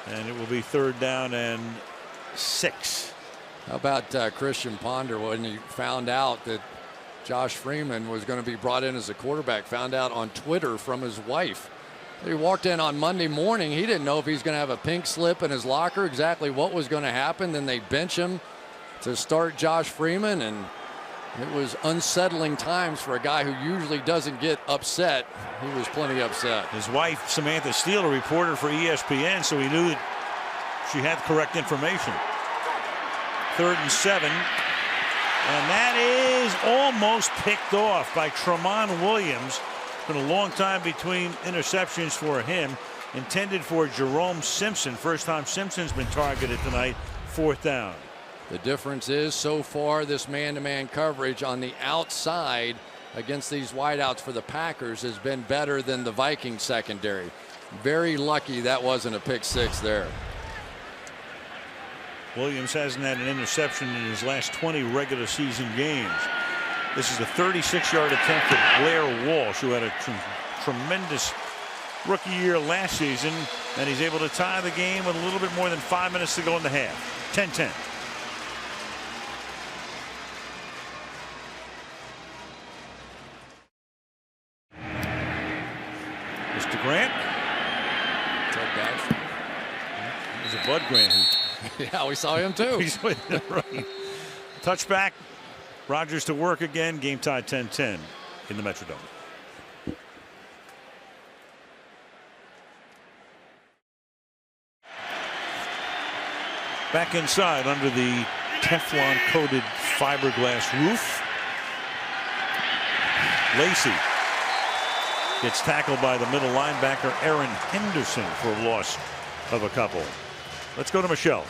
And it will be 3rd down and 6. How about Christian Ponder when he found out that Josh Freeman was going to be brought in as a quarterback, found out on Twitter from his wife. He walked in on Monday morning. He didn't know if he's going to have a pink slip in his locker, exactly what was going to happen. Then they bench him to start Josh Freeman, and It was unsettling times for a guy who usually doesn't get upset. He was plenty upset. His wife, Samantha Steele, a reporter for ESPN, so he knew that she had correct information. 3rd and 7. And that is almost picked off by Tremont Williams. It's been a long time between interceptions for him. Intended for Jerome Simpson. First time Simpson's been targeted tonight. 4th down. The difference is so far this man-to-man coverage on the outside against these wideouts for the Packers has been better than the Vikings secondary. Very lucky that wasn't a pick six there. Williams hasn't had an interception in his last 20 regular season games. This is a 36-yard attempt at Blair Walsh, who had a tremendous rookie year last season, and he's able to tie the game with a little bit more than 5 minutes to go in the half. 10-10. Mr. Grant. Ted Baxter. There's a Bud Grant. Yeah, we saw him too. He's with it, right. Touchback. Rodgers to work again. Game tied 10-10 in the Metrodome. Back inside under the Teflon coated fiberglass roof. Lacey gets tackled by the middle linebacker Aaron Henderson for a loss of a couple. Let's go to Michelle.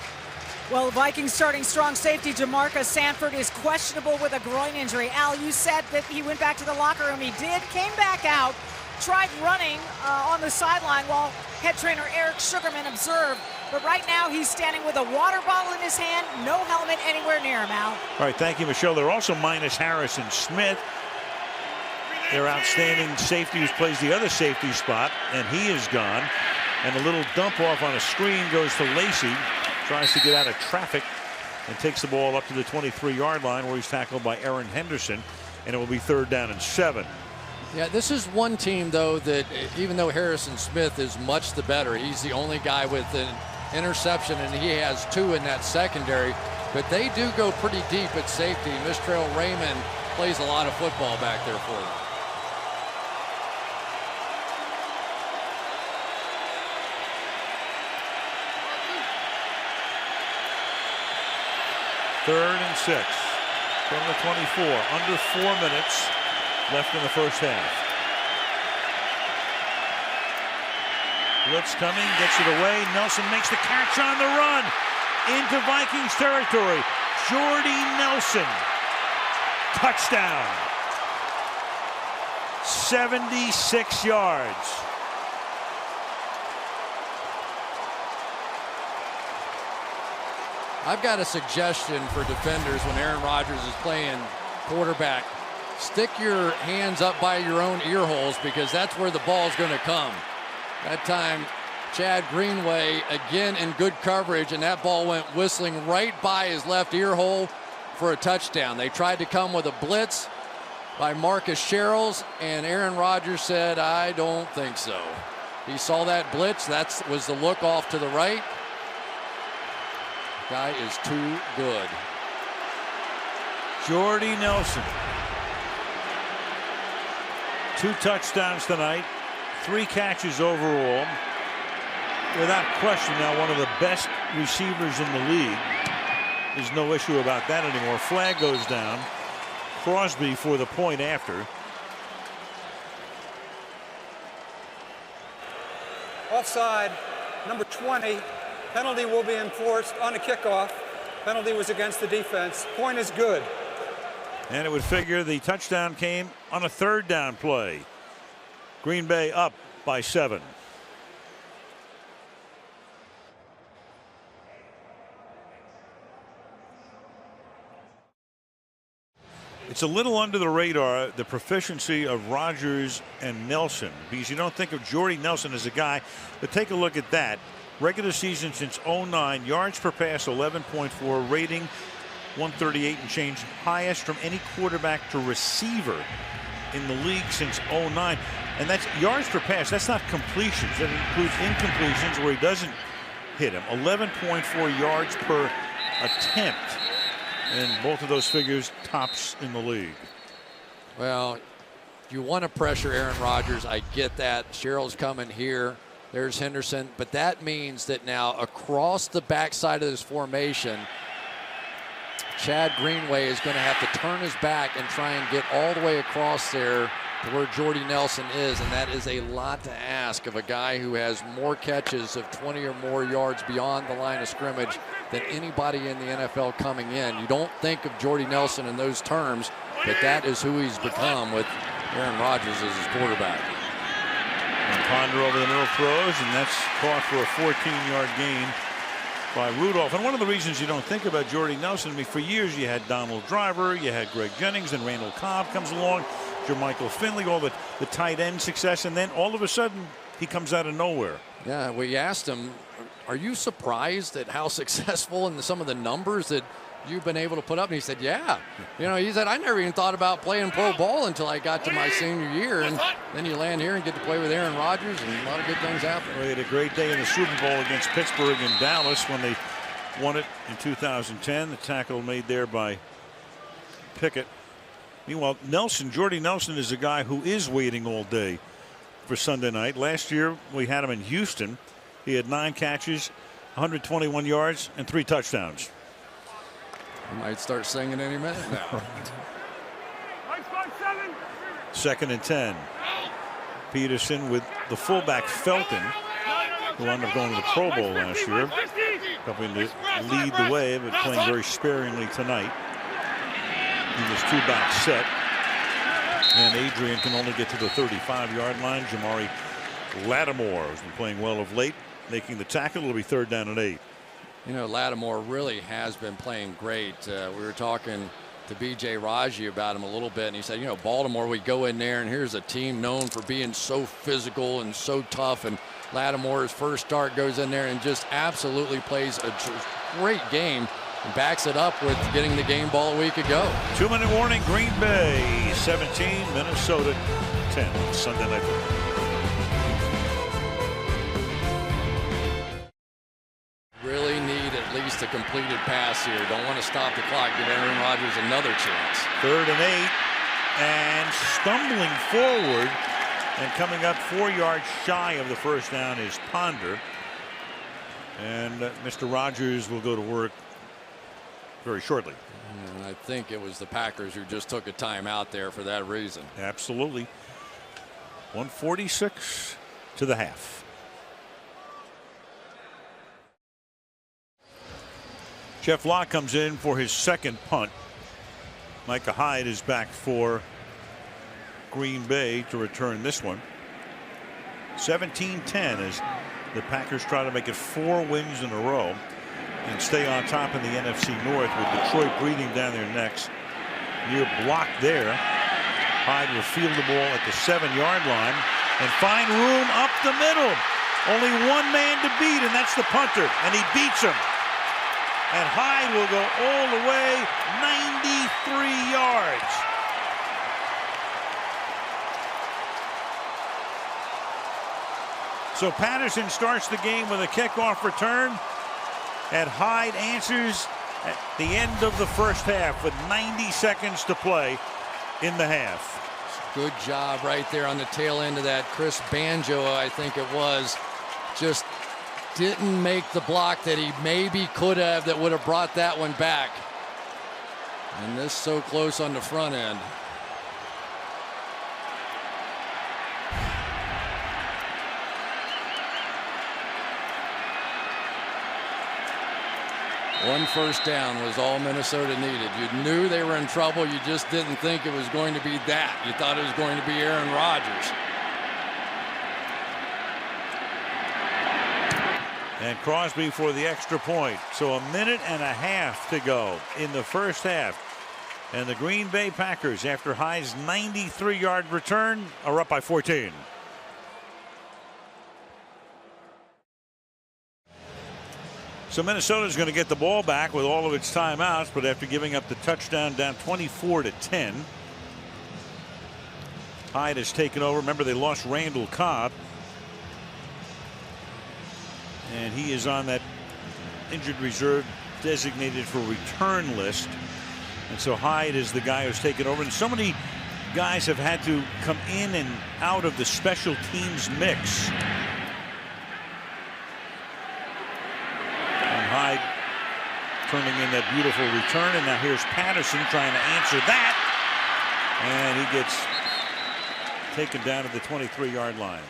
Well, Vikings starting strong safety Jamarcus Sanford is questionable with a groin injury. Al, you said that he went back to the locker room. He did, came back out, tried running on the sideline while head trainer Eric Sugarman observed. But right now he's standing with a water bottle in his hand, no helmet anywhere near him, Al. All right, thank you, Michelle. They're also minus Harrison Smith, their outstanding safety who plays the other safety spot, and he is gone. And a little dump off on a screen goes to Lacey. Tries to get out of traffic and takes the ball up to the 23-yard line where he's tackled by Aaron Henderson, and it will be 3rd down and 7. Yeah, this is one team, though, that even though Harrison Smith is much the better, he's the only guy with an interception, and he has 2 in that secondary, but they do go pretty deep at safety. Mistrell Raymond plays a lot of football back there for them. Third and 6 from the 24. Under 4 minutes left in the first half. Blitz coming, gets it away. Nelson makes the catch on the run into Vikings territory. Jordy Nelson, touchdown. 76 yards. I've got a suggestion for defenders when Aaron Rodgers is playing quarterback. Stick your hands up by your own ear holes, because that's where the ball is going to come. That time, Chad Greenway again in good coverage, and that ball went whistling right by his left ear hole for a touchdown. They tried to come with a blitz by Marcus Sherrills, and Aaron Rodgers said, I don't think so. He saw that blitz. That was the look off to the right. Guy is too good. Jordy Nelson. 2 touchdowns tonight, 3 catches overall. Without question, now one of the best receivers in the league. There's no issue about that anymore. Flag goes down. Crosby for the point after. Offside, number 20. Penalty will be enforced on a kickoff. Penalty was against the defense. Point is good. And it would figure the touchdown came on a 3rd down play. Green Bay up by 7. It's a little under the radar, the proficiency of Rodgers and Nelson, because you don't think of Jordy Nelson as a guy, but take a look at that. Regular season since 09, yards per pass 11.4, rating 138 and change, highest from any quarterback to receiver in the league since 09. And that's yards per pass. That's not completions. That includes incompletions where he doesn't hit him. 11.4 yards per attempt. And both of those figures tops in the league. Well, you want to pressure Aaron Rodgers. I get that. Sherrill's coming here. There's Henderson. But that means that now across the backside of this formation, Chad Greenway is going to have to turn his back and try and get all the way across there to where Jordy Nelson is, and that is a lot to ask of a guy who has more catches of 20 or more yards beyond the line of scrimmage than anybody in the NFL coming in. You don't think of Jordy Nelson in those terms, but that is who he's become with Aaron Rodgers as his quarterback. And Ponder over the middle throws, and that's caught for a 14-yard gain by Rudolph. And one of the reasons you don't think about Jordy Nelson, I mean, for years you had Donald Driver, you had Greg Jennings, and Randall Cobb comes along, Jermichael Finley, all the tight end success, and then all of a sudden he comes out of nowhere. Yeah, we asked him, are you surprised at how successful and some of the numbers that you've been able to put up? And he said, yeah. You know, he said, I never even thought about playing pro ball until I got to my senior year. And then you land here and get to play with Aaron Rodgers, and a lot of good things happen. Well, he had a great day in the Super Bowl against Pittsburgh and Dallas when they won it in 2010. The tackle made there by Pickett. Meanwhile, Jordy Nelson is a guy who is waiting all day for Sunday night. Last year we had him in Houston. He had 9 catches, 121 yards, and 3 touchdowns. He might start singing any minute now. 2nd and 10. Peterson with the fullback Felton, who ended up going to the Pro Bowl last year, helping to lead the way, but playing very sparingly tonight in this 2-back set. And Adrian can only get to the 35-yard line. Jamari Lattimore has been playing well of late, making the tackle. It'll be 3rd down and 8. You know, Lattimore really has been playing great. We were talking to B.J. Raji about him a little bit, and he said, you know, Baltimore, we go in there, and here's a team known for being so physical and so tough, and Lattimore's first start goes in there and just absolutely plays a great game and backs it up with getting the game ball a week ago. 2-minute warning. Green Bay 17, Minnesota 10. Sunday night football. Really need at least a completed pass here. Don't want to stop the clock. Give Aaron Rodgers another chance. 3rd and 8, and stumbling forward and coming up 4 yards shy of the first down is Ponder. And Mr. Rodgers will go to work very shortly. And I think it was the Packers who just took a timeout there for that reason. Absolutely. 1:46 to the half. Jeff Locke comes in for his 2nd punt. Micah Hyde is back for Green Bay to return this one. 17-10 as the Packers try to make it 4 wins in a row and stay on top in the NFC North, with Detroit breathing down their necks. Near block there. Hyde will field the ball at the 7-yard line and find room up the middle. Only one man to beat, and that's the punter, and he beats him. And Hyde will go all the way 93 yards. So Patterson starts the game with a kickoff return, and Hyde answers at the end of the first half with 90 seconds to play in the half. Good job right there on the tail end of that. Chris Banjo, I think it was, just didn't make the block that he maybe could have that would have brought that one back. And this so close on the front end. One first down was all Minnesota needed. You knew they were in trouble. You just didn't think it was going to be that. You thought it was going to be Aaron Rodgers. And Crosby for the extra point. So 1.5 minutes to go in the first half. And the Green Bay Packers, after Hyde's 93-yard return, are up by 14. So Minnesota's going to get the ball back with all of its timeouts, but after giving up the touchdown, down 24-10. Hyde has taken over. Remember, they lost Randall Cobb, and he is on that injured reserve designated for return list. And so Hyde is the guy who's taken over. And so many guys have had to come in and out of the special teams mix. And Hyde turning in that beautiful return. And now here's Patterson trying to answer that. And he gets taken down to the 23-yard line.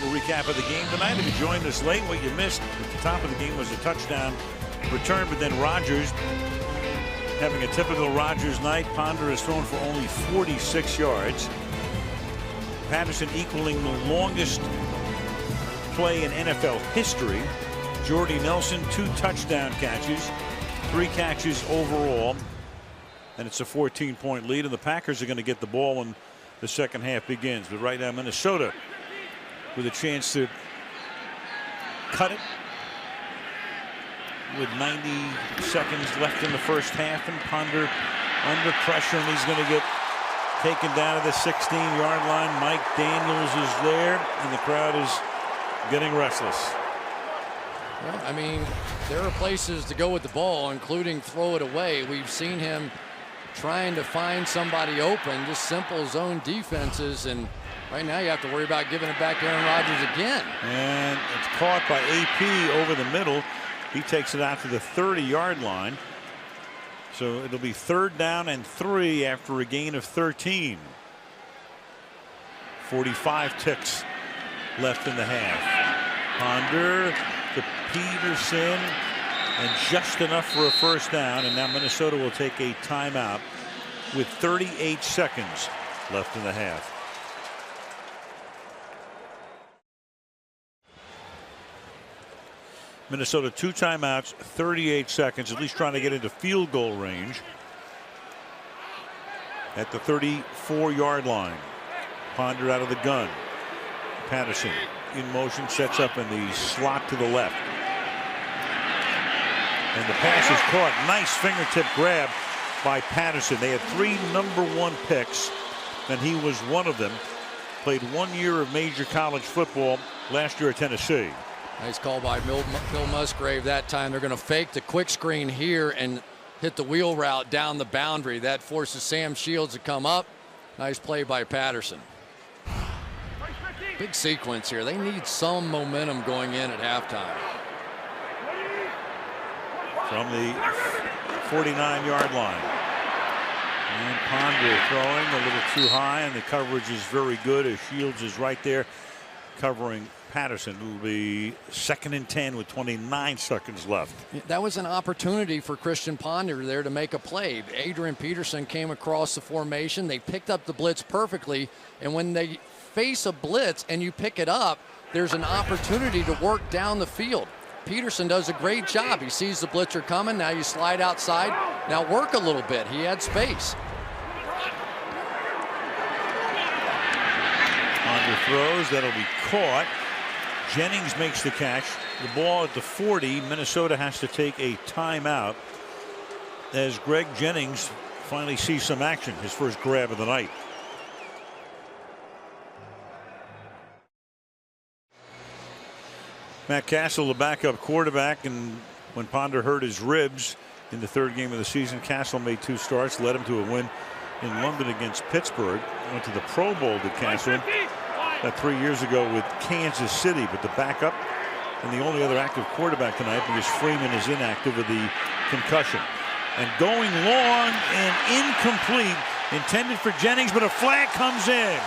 We'll recap of the game tonight. If you joined us late, what you missed at the top of the game was a touchdown return, but then Rodgers having a typical Rodgers night. Ponder has thrown for only 46 yards. Patterson equaling the longest play in NFL history. Jordy Nelson 2 touchdown catches, 3 catches overall, and it's a 14-point lead, and the Packers are going to get the ball when the second half begins. But right now Minnesota with a chance to cut it with 90 seconds left in the first half, and Ponder under pressure, and he's going to get taken down to the 16-yard line. Mike Daniels is there, and the crowd is getting restless. Well, I mean, there are places to go with the ball, including throw it away. We've seen him trying to find somebody open, just simple zone defenses, and right now you have to worry about giving it back to Aaron Rodgers again. And it's caught by AP over the middle. He takes it out to the 30-yard line. So it'll be 3rd down and 3 after a gain of 13. 45 ticks left in the half. Ponder to Peterson, and just enough for a first down. And now Minnesota will take a timeout with 38 seconds left in the half. Minnesota 2 timeouts, 38 seconds, at least trying to get into field goal range at the 34-yard line. Ponder out of the gun. Patterson in motion, sets up in the slot to the left. And the pass is caught. Nice fingertip grab by Patterson. They had 3 #1 picks, and he was one of them. Played 1 year of major college football last year at Tennessee. Nice call by Bill Musgrave that time. They're going to fake the quick screen here and hit the wheel route down the boundary. That forces Sam Shields to come up. Nice play by Patterson. Big sequence here. They need some momentum going in at halftime. From the 49-yard line. And Ponder throwing a little too high, and the coverage is very good as Shields is right there covering Patterson. It will be 2nd and 10 with 29 seconds left. That was an opportunity for Christian Ponder there to make a play. Adrian Peterson came across the formation. They picked up the blitz perfectly, and when they face a blitz and you pick it up, there's an opportunity to work down the field. Peterson does a great job. He sees the blitzer coming. Now you slide outside. Now work a little bit. He had space. Ponder throws. That'll be caught. Jennings makes the catch. The ball at the 40. Minnesota has to take a timeout as Greg Jennings finally sees some action. His first grab of the night. Matt Castle, the backup quarterback, and when Ponder hurt his ribs in the 3rd game of the season, Castle made 2 starts, led him to a win in London against Pittsburgh. Went to the Pro Bowl, did Castle, 3 years ago with Kansas City, but the backup and the only other active quarterback tonight because Freeman is inactive with the concussion. And going long and incomplete, intended for Jennings, but a flag comes in.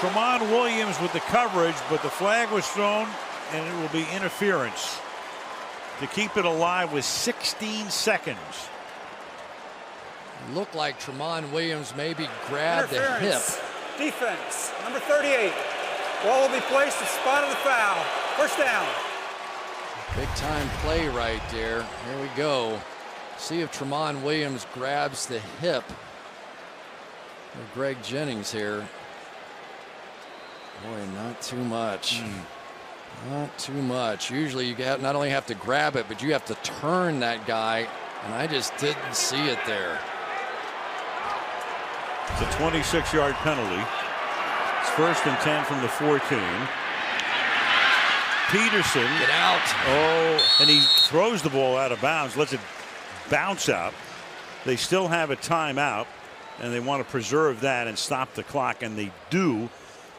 Tramon Williams with the coverage, but the flag was thrown, and it will be interference to keep it alive with 16 seconds. Looked like Tramon Williams maybe grabbed the hip. Defense, number 38. Ball will be placed at the spot of the foul. First down. Big time play right there. Here we go. See if Tramon Williams grabs the hip of Greg Jennings here. Boy, not too much. Not too much. Usually you not only have to grab it, but you have to turn that guy, and I just didn't see it there. It's a 26-yard penalty. It's 1st and 10 from the 14. Peterson. Get out. Oh, and he throws the ball out of bounds, lets it bounce out. They still have a timeout, and they want to preserve that and stop the clock, and they do,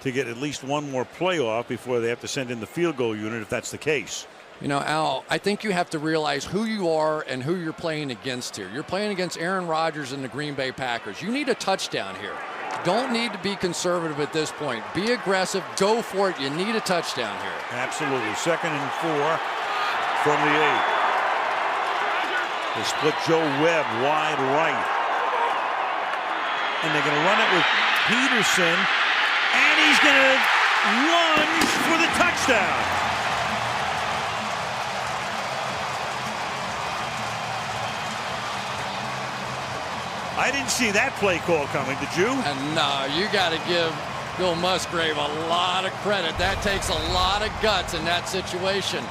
to get at least one more playoff before they have to send in the field goal unit if that's the case. You know, Al, I think you have to realize who you are and who you're playing against here. You're playing against Aaron Rodgers and the Green Bay Packers. You need a touchdown here. Don't need to be conservative at this point. Be aggressive. Go for it. You need a touchdown here. Absolutely. 2nd and 4 from the 8. They split Joe Webb wide right. And they're going to run it with Peterson. And he's going to lunge for the touchdown. I didn't see that play call coming, did you? And no, you got to give Bill Musgrave a lot of credit. That takes a lot of guts in that situation.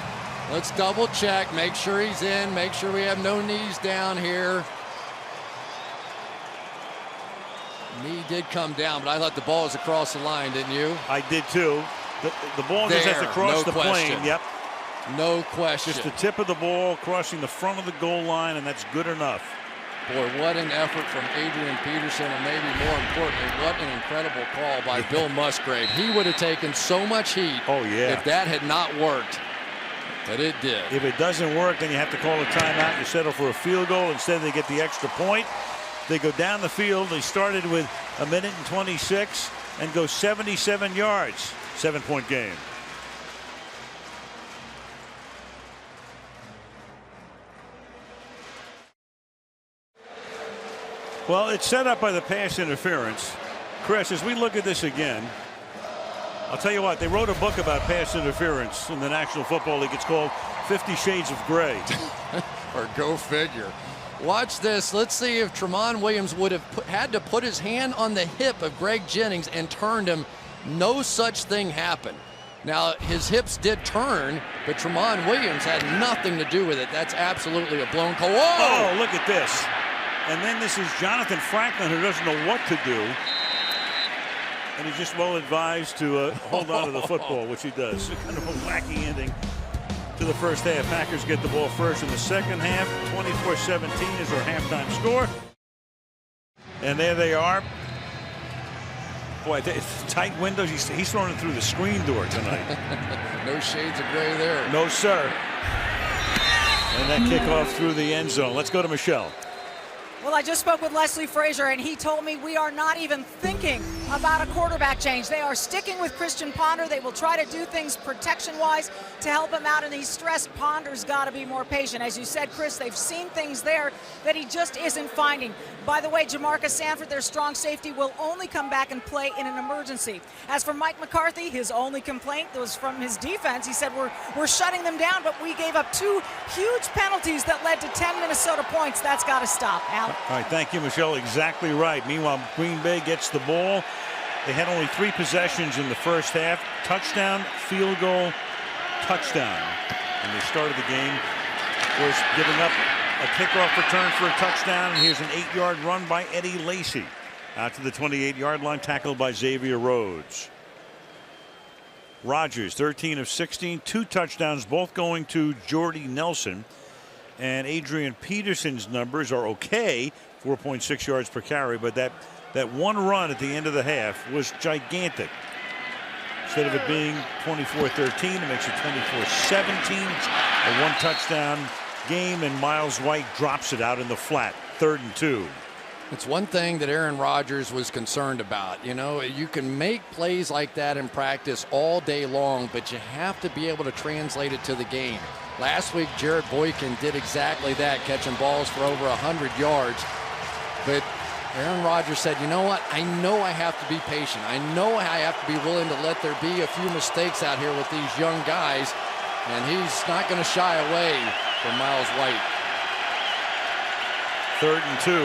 Let's double check, make sure he's in, make sure we have no knees down here. Knee did come down, but I thought the ball was across the line, didn't you? I did too. The ball just has to cross the plane. Yep. No question. Just the tip of the ball crossing the front of the goal line, and that's good enough. Boy, what an effort from Adrian Peterson, and maybe more importantly, what an incredible call by Bill Musgrave. He would have taken so much heat if that had not worked, but it did. If it doesn't work, then you have to call a timeout. You settle for a field goal. Instead, they get the extra point. They go down the field. They started with 1:26 and go 77 yards. 7-point game. Well, it's set up by the pass interference. Chris, as we look at this again, I'll tell you what, they wrote a book about pass interference in the National Football League. It's called 50 Shades of Gray. Or go figure. Watch this. Let's see if Tramon Williams would have had to put his hand on the hip of Greg Jennings and turned him. No such thing happened. Now, his hips did turn, but Tramon Williams had nothing to do with it. That's absolutely a blown call. Whoa! Oh, look at this. And then this is Jonathan Franklin, who doesn't know what to do. And he's just well advised to hold on to the football, which he does. Kind of a wacky ending to the first half. Packers get the ball first in the second half. 24-17 is our halftime score. And there they are. Boy, tight windows. He's throwing it through the screen door tonight. No shades of gray there. No, sir. And that kickoff through the end zone. Let's go to Michelle. Well, I just spoke with Leslie Frazier, and he told me we are not even thinking about a quarterback change. They are sticking with Christian Ponder. They will try to do things protection-wise to help him out, and he's stressed Ponder's got to be more patient. As you said, Chris, they've seen things there that he just isn't finding. By the way, Jamarcus Sanford, their strong safety, will only come back and play in an emergency. As for Mike McCarthy, his only complaint was from his defense. He said, we're shutting them down, but we gave up 2 huge penalties that led to 10 Minnesota points. That's got to stop. Al? All right, thank you, Michelle. Exactly right. Meanwhile, Green Bay gets the ball. They had only 3 possessions in the first half. Touchdown, field goal, touchdown. And they started the game, of course, giving up a kickoff return for a touchdown. And here's an 8-yard run by Eddie Lacy. Out to the 28-yard line, tackled by Xavier Rhodes. Rodgers, 13 of 16, 2 touchdowns, both going to Jordy Nelson. And Adrian Peterson's numbers are okay, 4.6 yards per carry, but that one run at the end of the half was gigantic. Instead of it being 24-13, it makes it 24-17. A 1 touchdown game, and Miles White drops it out in the flat, 3rd and 2. It's one thing that Aaron Rodgers was concerned about. You know, you can make plays like that in practice all day long, but you have to be able to translate it to the game. Last week, Jared Boykin did exactly that, catching balls for over 100 yards. But Aaron Rodgers said, you know what? I know I have to be patient. I know I have to be willing to let there be a few mistakes out here with these young guys. And he's not going to shy away from Miles White. 3rd and 2.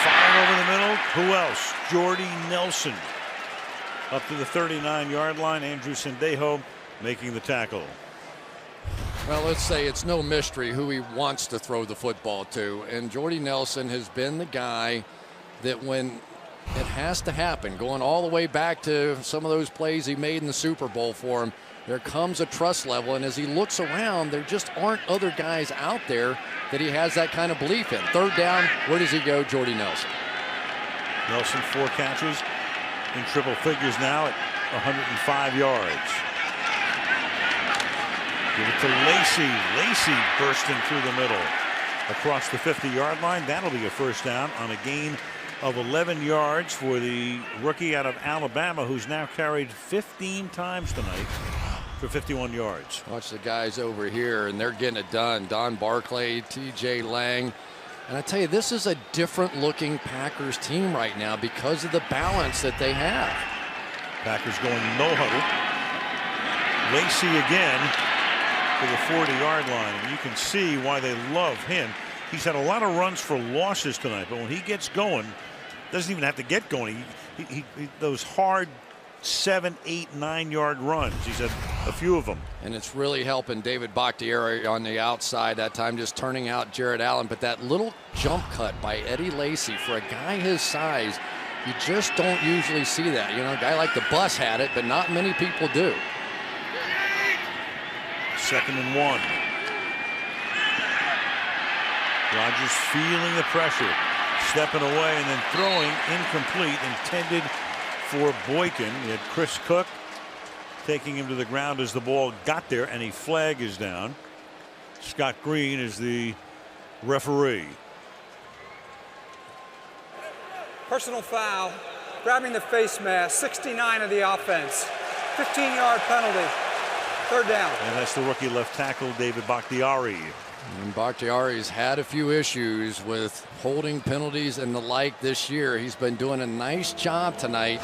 Firing over the middle. Who else? Jordy Nelson. Up to the 39-yard line. Andrew Sendejo making the tackle. Well, let's say it's no mystery who he wants to throw the football to. And Jordy Nelson has been the guy that when It has to happen. Going all the way back to some of those plays he made in the Super Bowl for him, there comes a trust level, and as he looks around, there just aren't other guys out there that he has that kind of belief in. Third down, where does he go? Jordy Nelson. Nelson 4 catches in triple figures now at 105 yards. Give it to Lacy. Lacy bursting through the middle across the 50-yard line. That'll be a first down on a gain of 11 yards for the rookie out of Alabama, who's now carried 15 times tonight for 51 yards. Watch the guys over here, and they're getting it done. Don Barclay, T.J. Lang. And I tell you, this is a different-looking Packers team right now because of the balance that they have. Packers going no huddle. Lacy again to the 40-yard line, and you can see why they love him. He's had a lot of runs for losses tonight, but when he gets going, doesn't even have to get going. He those hard 7, 8, 9-yard runs. He's had a few of them. And it's really helping David Bakhtiari on the outside that time, just turning out Jared Allen. But that little jump cut by Eddie Lacy for a guy his size, you just don't usually see that. You know, a guy like the Bus had it, but not many people do. 2nd and 1. Rodgers feeling the pressure, stepping away and then throwing incomplete, intended for Boykin. He had Chris Cook taking him to the ground as the ball got there, and a flag is down. Scott Green is the referee. Personal foul, grabbing the face mask, 69 of the offense. 15-yard penalty. Third down. And that's the rookie left tackle, David Bakhtiari. And Bakhtiari's had a few issues with holding penalties and the like this year. He's been doing a nice job tonight.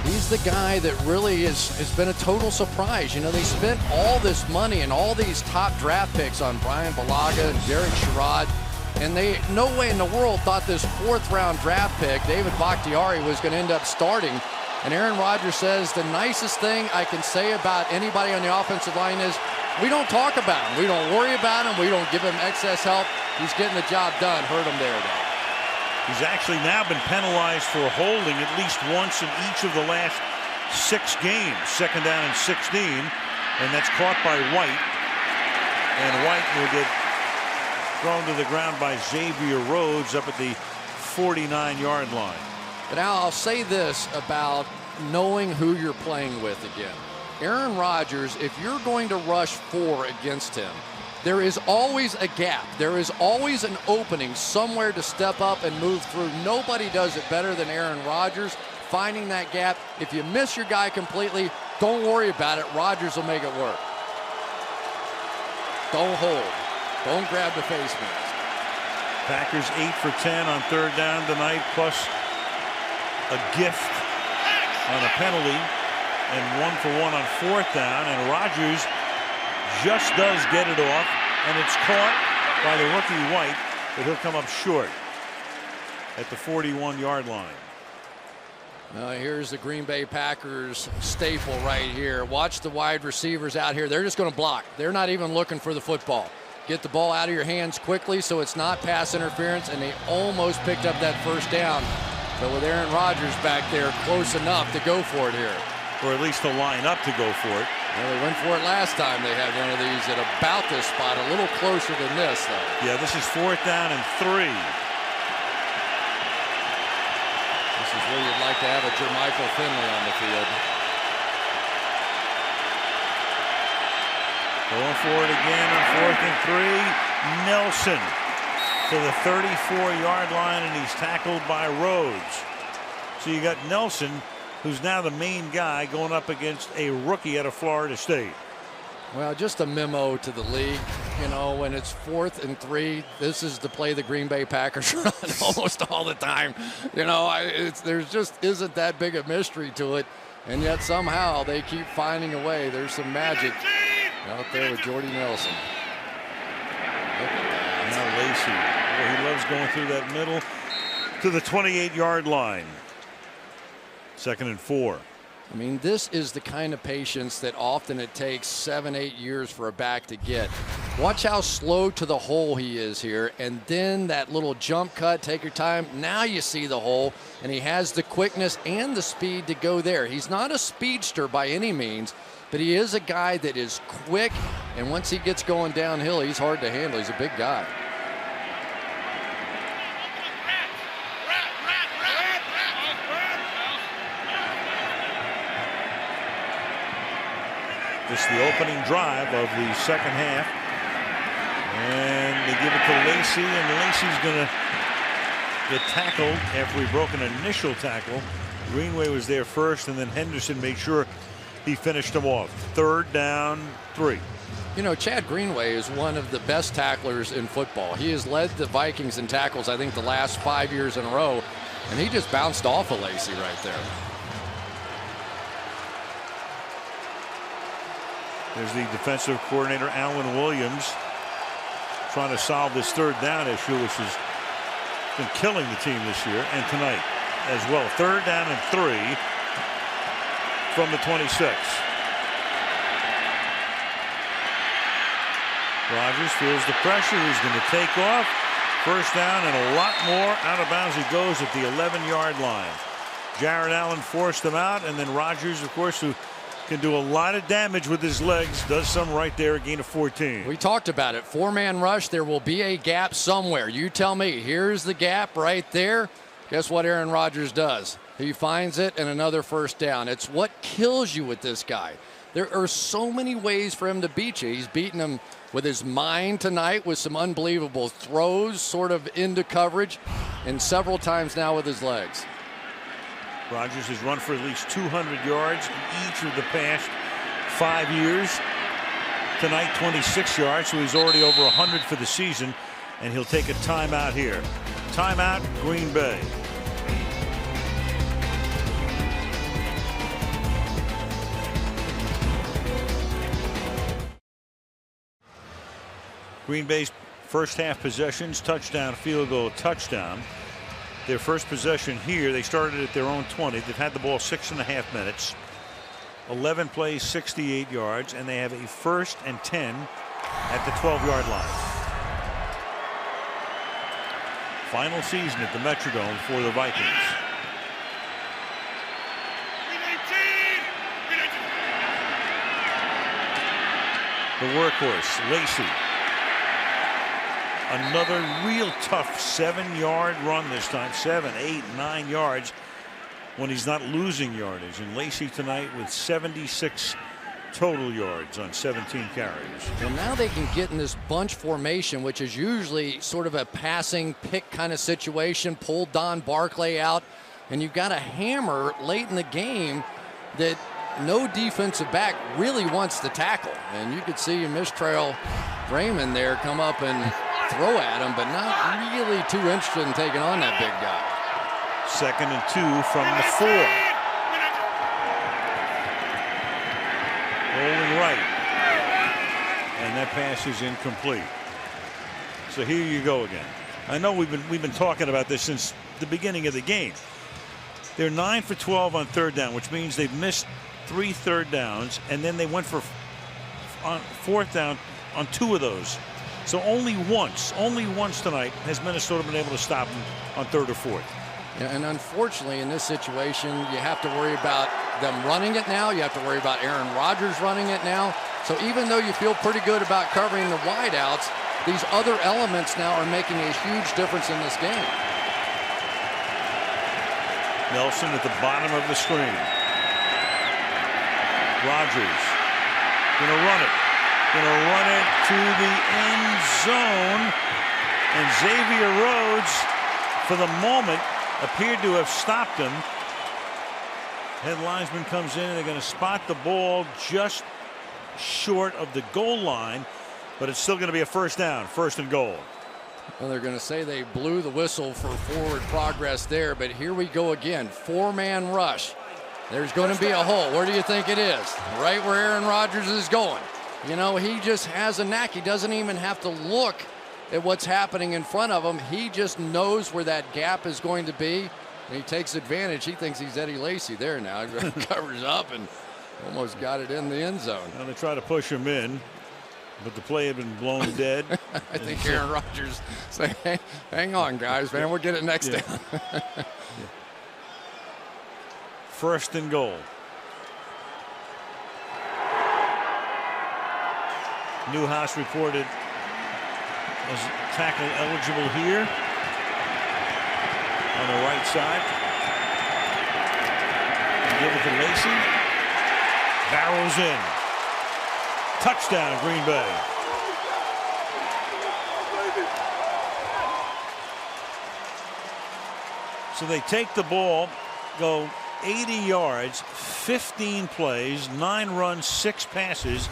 He's the guy that really has been a total surprise. You know, they spent all this money and all these top draft picks on Brian Bulaga and Derek Sherrod, and they no way in the world thought this 4th-round draft pick, David Bakhtiari, was going to end up starting. And Aaron Rodgers says the nicest thing I can say about anybody on the offensive line is we don't talk about him. We don't worry about him. We don't give him excess help. He's getting the job done. Hurt him there, though. He's actually now been penalized for holding at least once in each of the last 6 games. 2nd down and 16. And that's caught by White. And White will get thrown to the ground by Xavier Rhodes up at the 49-yard line. But now I'll say this about knowing who you're playing with again. Aaron Rodgers, if you're going to rush 4 against him, there is always a gap. There is always an opening somewhere to step up and move through. Nobody does it better than Aaron Rodgers, finding that gap. If you miss your guy completely, don't worry about it. Rodgers will make it work. Don't hold. Don't grab the face mask. Packers 8 for 10 on 3rd down tonight, plus a gift on a penalty, and 1 for 1 on 4th down, and Rodgers just does get it off, and it's caught by the rookie White, but he'll come up short at the 41-yard line. Now here's the Green Bay Packers staple right here. Watch the wide receivers out here. They're just going to block. They're not even looking for the football. Get the ball out of your hands quickly so it's not pass interference, and they almost picked up that first down. But with Aaron Rodgers back there, close enough to go for it here. Or at least to line up to go for it. Well, they went for it last time. They had one of these at about this spot, a little closer than this, though. Yeah, this is 4th down and 3. This is where you'd like to have a Jermichael Finley on the field. Going for it again on 4th and 3. Nelson to the 34-yard line, and he's tackled by Rhodes. So you got Nelson, who's now the main guy, going up against a rookie out of Florida State. Well, just a memo to the league. You know, when it's 4th and 3, this is the play the Green Bay Packers run almost all the time. You know, there's just isn't that big a mystery to it, and yet somehow they keep finding a way. There's some magic out there with Jordy Nelson. Now Lacy, well, he loves going through that middle to the 28-yard line. 2nd and 4. I mean, this is the kind of patience that often it takes 7-8 years for a back to get. Watch how slow to the hole he is here, and then that little jump cut, take your time. Now you see the hole, and he has the quickness and the speed to go there. He's not a speedster by any means, but he is a guy that is quick, and once he gets going downhill, he's hard to handle. He's a big guy. Just the opening drive of the second half. And they give it to Lacey, and Lacey's going to get tackled after he broke an initial tackle. Greenway was there first, and then Henderson made sure he finished him off. 3rd down, 3. You know, Chad Greenway is one of the best tacklers in football. He has led the Vikings in tackles, I think, the last 5 years in a row, and he just bounced off of Lacey right there. There's the defensive coordinator, Alan Williams, trying to solve this 3rd down issue, which has been killing the team this year and tonight as well. 3rd down and 3 from the 26. Rodgers feels the pressure. He's going to take off. 1st down and a lot more. Out of bounds he goes at the 11-yard line. Jared Allen forced him out, and then Rodgers, of course, who can do a lot of damage with his legs, does some right there, a gain of 14. We talked about it. 4-man rush. There will be a gap somewhere. You tell me. Here's the gap right there. Guess what Aaron Rodgers does? He finds it, and another 1st down. It's what kills you with this guy. There are so many ways for him to beat you. He's beaten him with his mind tonight with some unbelievable throws sort of into coverage, and several times now with his legs. Rodgers has run for at least 200 yards in each of the past 5 years. Tonight, 26 yards, so he's already over 100 for the season, and he'll take a timeout here. Timeout, Green Bay. Green Bay's first half possessions, touchdown, field goal, touchdown. Their first possession here, they started at their own 20. They've had the ball 6.5 minutes. 11 plays, 68 yards, and they have a 1st and 10 at the 12-yard line. Final season at the Metrodome for the Vikings. The workhorse, Lacey. Another real tough 7-yard run this time. 7, 8, 9 yards when he's not losing yardage. And Lacey tonight with 76 total yards on 17 carries. Well, now they can get in this bunch formation, which is usually sort of a passing pick kind of situation. Pull Don Barclay out, and you've got a hammer late in the game that no defensive back really wants to tackle. And you could see Mistrail Raymond there come up and throw at him, but not really too interested in taking on that big guy. 2nd and 2 from the 4. Rolling right, and that pass is incomplete. So here you go again. I know we've been talking about this since the beginning of the game. They're 9 for 12 on 3rd down, which means they've missed 3 3rd downs, and then they went for on 4th down on 2 of those. So only once tonight has Minnesota been able to stop them on 3rd or 4th. Yeah, and unfortunately in this situation you have to worry about them running it now. You have to worry about Aaron Rodgers running it now. So even though you feel pretty good about covering the wideouts, these other elements now are making a huge difference in this game. Nelson at the bottom of the screen. Rodgers gonna run it. Gonna run it to the end zone, and Xavier Rhodes, for the moment, appeared to have stopped him. Head linesman comes in, and they're going to spot the ball just short of the goal line, but it's still going to be a 1st down, 1st and goal. Well, they're going to say they blew the whistle for forward progress there, but here we go again. 4-man rush. There's going to be a hole. Where do you think it is? Right where Aaron Rodgers is going. You know, he just has a knack. He doesn't even have to look at what's happening in front of him. He just knows where that gap is going to be, and he takes advantage. He thinks he's Eddie Lacy there now. He covers up and almost got it in the end zone. Well, they try to push him in. But the play had been blown dead. I think Aaron Rodgers saying, hey, hang on, guys, man, we'll get it next down. First and goal. Newhouse reported as tackle eligible here on the right side. Give it to Lacy. Barrels in. Touchdown, Green Bay. So they take the ball, go 80 yards, 15 plays, 9 runs, 6 passes,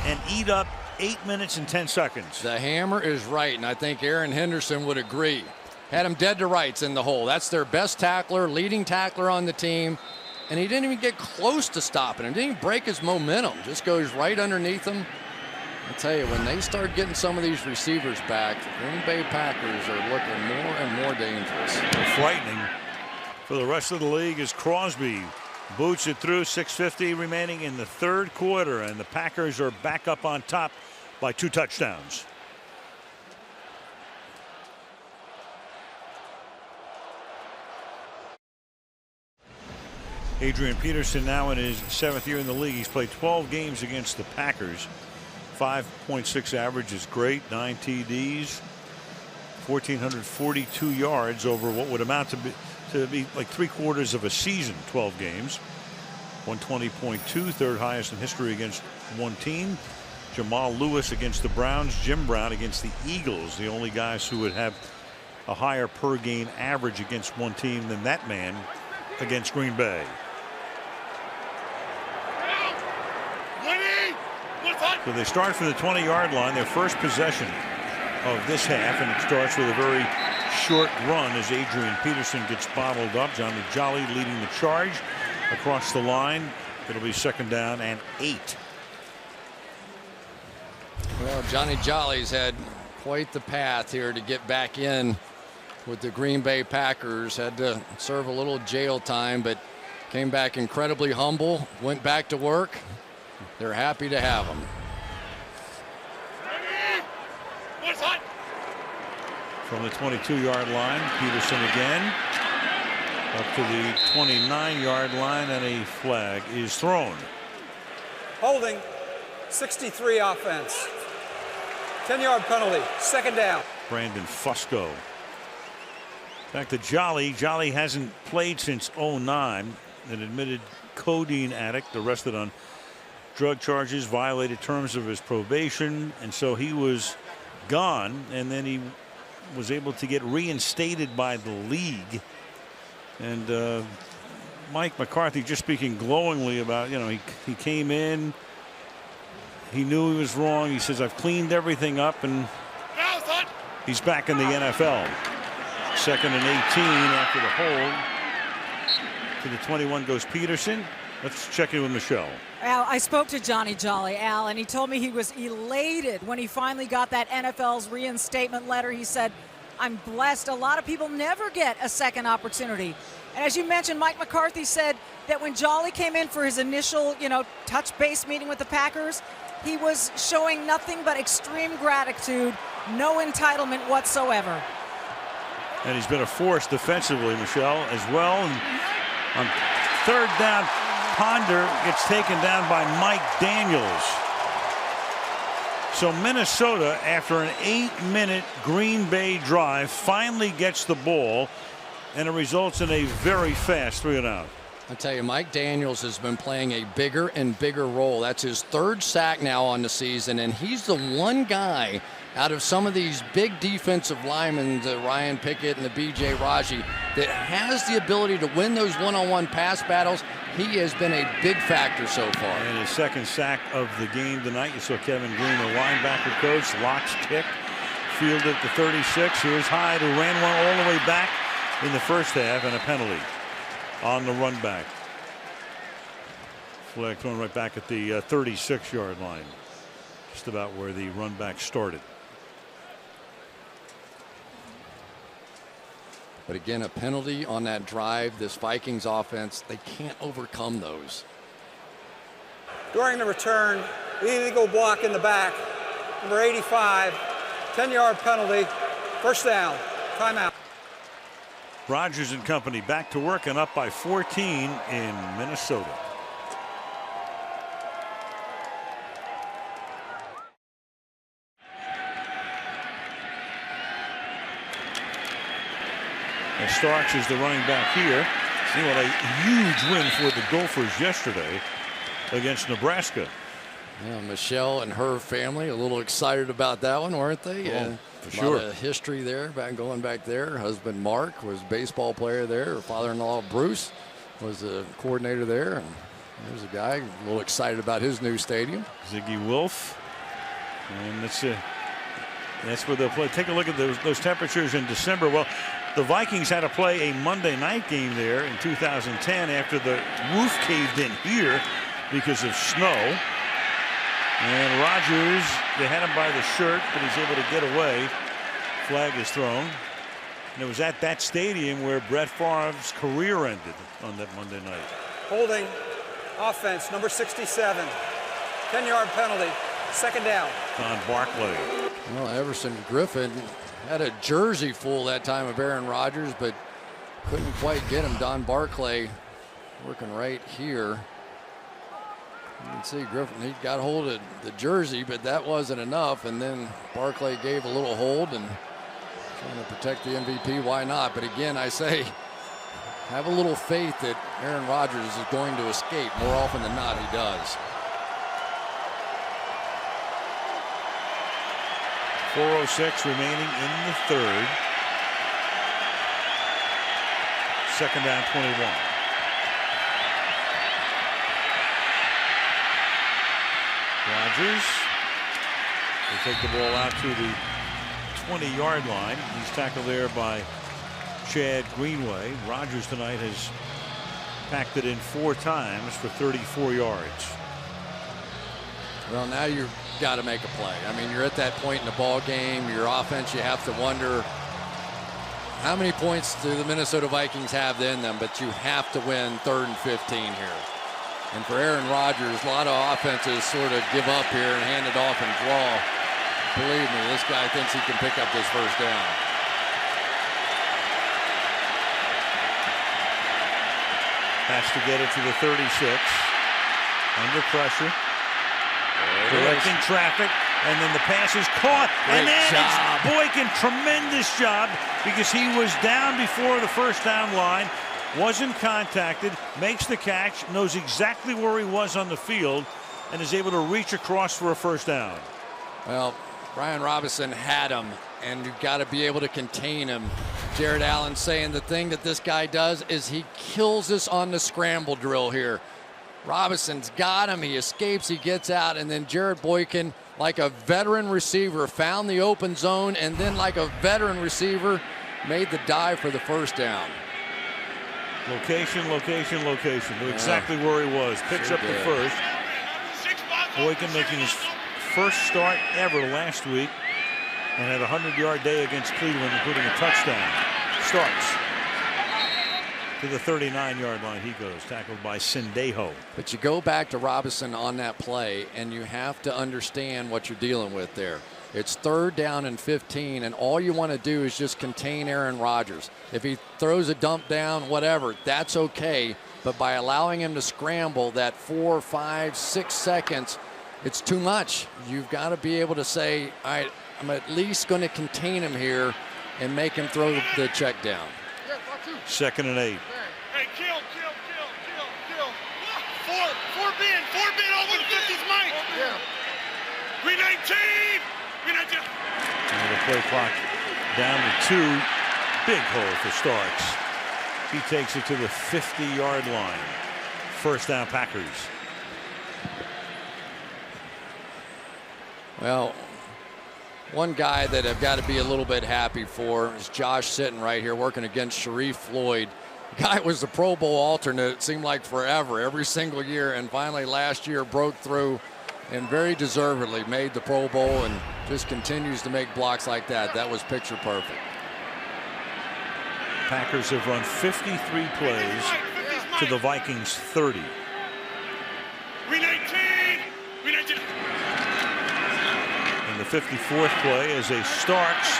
and eat up 8 minutes and 10 seconds. The hammer is right, and I think Aaron Henderson would agree. Had him dead to rights in the hole. That's their best tackler, leading tackler on the team, and he didn't even get close to stopping him. Didn't even break his momentum. Just goes right underneath him. I tell you, when they start getting some of these receivers back, the Green Bay Packers are looking more and more dangerous. Frightening for the rest of the league as Crosby boots it through. 6:50 remaining in the third quarter, and the Packers are back up on top by 2 touchdowns. Adrian Peterson now in his 7th year in the league. He's played 12 games against the Packers. 5.6 average is great. 9 TDs. 1,442 yards over what would amount to be like 3/4 of a season. 12 games. 120.2, third highest in history against one team. Jamal Lewis against the Browns. Jim Brown against the Eagles. The only guys who would have a higher per game average against one team than that man against Green Bay. So they start from the 20-yard line, their first possession of this half, and it starts with a very short run as Adrian Peterson gets bottled up. Johnny Jolly leading the charge across the line. It'll be 2nd down and 8. Well, Johnny Jolly's had quite the path here to get back in with the Green Bay Packers. Had to serve a little jail time, but came back incredibly humble, went back to work. They're happy to have him. From the 22-yard line, Peterson again up to the 29-yard line, and a flag is thrown. Holding, 63 offense. 10-yard penalty, 2nd down. Brandon Fusco. Back to Jolly. Jolly hasn't played since 09. An admitted codeine addict, arrested on drug charges, violated terms of his probation, and so he was gone, and then he was able to get reinstated by the league. And Mike McCarthy just speaking glowingly about, he came in, he knew he was wrong. He says, I've cleaned everything up, and he's back in the NFL. 2nd and 18 after the hold. To the 21 goes Peterson. Let's check in with Michelle. Al, I spoke to Johnny Jolly, Al, and he told me he was elated when he finally got that NFL's reinstatement letter. He said, I'm blessed. A lot of people never get a second opportunity. And as you mentioned, Mike McCarthy said that when Jolly came in for his initial, touch base meeting with the Packers, he was showing nothing but extreme gratitude, no entitlement whatsoever. And he's been a force defensively, Michelle, as well. And on 3rd down, Ponder gets taken down by Mike Daniels. So Minnesota, after an 8-minute Green Bay drive, finally gets the ball, and it results in a very fast 3-and-out. I tell you, Mike Daniels has been playing a bigger and bigger role. That's his 3rd sack now on the season, and he's the one guy out of some of these big defensive linemen, the Ryan Pickett and the B.J. Raji, that has the ability to win those one-on-one pass battles. He has been a big factor so far. And his 2nd sack of the game tonight. You saw Kevin Green, the linebacker coach, locks kick, fielded at the 36. Here's Hyde, who ran one all the way back in the first half, and a penalty on the run back. Flag thrown right back at the 36-yard line, just about where the run back started. But again, a penalty on that drive. This Vikings offense, they can't overcome those. During the return, illegal block in the back. Number 85, 10-yard penalty, first down, timeout. Rodgers and company back to work and up by 14 in Minnesota. And Starks is the running back here. See what a huge win for the Gophers yesterday against Nebraska. Yeah, Michelle and her family a little excited about that one, weren't they? Oh, for a sure. lot of history there, going back there. Her husband Mark was a baseball player there. Her father-in-law Bruce was a coordinator there. And there's a guy a little excited about his new stadium. Ziggy Wolf. And that's where they'll play. Take a look at those temperatures in December. Well, the Vikings had to play a Monday night game there in 2010 after the roof caved in here because of snow. And Rodgers, they had him by the shirt, but he's able to get away. Flag is thrown. And it was at that stadium where Brett Favre's career ended on that Monday night. Holding offense, number 67, 10-yard penalty, second down. Don Barclay. Well, Everson Griffin had a jersey full that time of Aaron Rodgers, but couldn't quite get him. Don Barclay working right here. You can see Griffin, he got hold of the jersey, but that wasn't enough. And then Barclay gave a little hold and trying to protect the MVP. Why not? But again, I say, have a little faith that Aaron Rodgers is going to escape. More often than not, he does. 4:06 remaining in the third. Second down, 21. Rodgers will take the ball out to the 20-yard line. He's tackled there by Chad Greenway. Rodgers tonight has packed it in 4 times for 34 yards. Well, now you've got to make a play. I mean, you're at that point in the ball game. Your offense, you have to wonder how many points do the Minnesota Vikings have in them, but you have to win 3rd and 15 here. And for Aaron Rodgers, a lot of offenses sort of give up here and hand it off and draw. Believe me, this guy thinks he can pick up this first down. Has to get it to the 36. Under pressure. Directing traffic, and then the pass is caught. And then it's Boykin, tremendous job, because he was down before the first down line, wasn't contacted, makes the catch, knows exactly where he was on the field, and is able to reach across for a first down. Well, Brian Robinson had him, and you've got to be able to contain him. Jared Allen saying the thing that this guy does is he kills us on the scramble drill here. Robinson's got him, he escapes, he gets out, and then Jared Boykin, like a veteran receiver, found the open zone, and then like a veteran receiver, made the dive for the first down. Location, location, location. Knew exactly where he was. Picks up the first. Boykin making his first start ever last week and had a 100-yard day against Cleveland, including a touchdown. Starts to the 39-yard line. He goes, tackled by Sendejo. But you go back to Robinson on that play, and you have to understand what you're dealing with there. It's 3rd down and 15, and all you want to do is just contain Aaron Rodgers. If he throws a dump down, whatever, that's okay. But by allowing him to scramble that 4, 5, 6 seconds, it's too much. You've got to be able to say, all right, I'm at least going to contain him here and make him throw the check down. 2nd and 8. Hey, kill. 4 bin over the 50's Mike. Yeah. Green 19. And the play clock down to 2. Big hole for Starks. He takes it to the 50-yard line. First down, Packers. Well, one guy that I've got to be a little bit happy for is Josh Sitton right here working against Sharif Floyd. The guy was the Pro Bowl alternate, it seemed like forever, every single year, and finally last year broke through and very deservedly made the Pro Bowl and just continues to make blocks like that. That was picture perfect. Packers have run 53 plays to the Vikings 30. Green 19. And the the 54th play is a Starks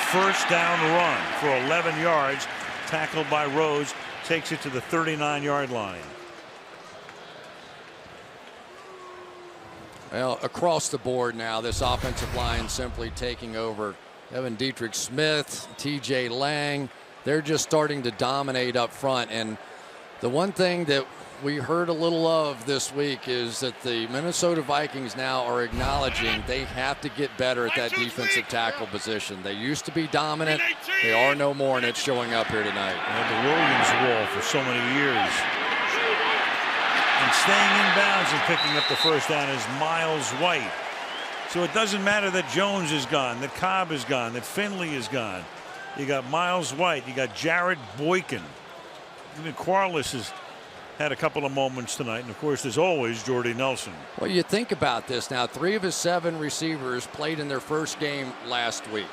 first down run for 11 yards, tackled by Rhodes, takes it to the 39-yard line. Well, across the board now, this offensive line simply taking over. Evan Dietrich Smith, TJ Lang, they're just starting to dominate up front. And the one thing that we heard a little of this week is that the Minnesota Vikings now are acknowledging they have to get better at that defensive tackle position. They used to be dominant. They are no more, and it's showing up here tonight. And the Williams wall for so many years. And staying in bounds and picking up the first down is Miles White. So it doesn't matter that Jones is gone, that Cobb is gone, that Finley is gone. You got Miles White, you got Jared Boykin. Even Quarles has had a couple of moments tonight, and of course there's always Jordy Nelson. Well, you think about this now. 3 of his 7 receivers played in their first game last week.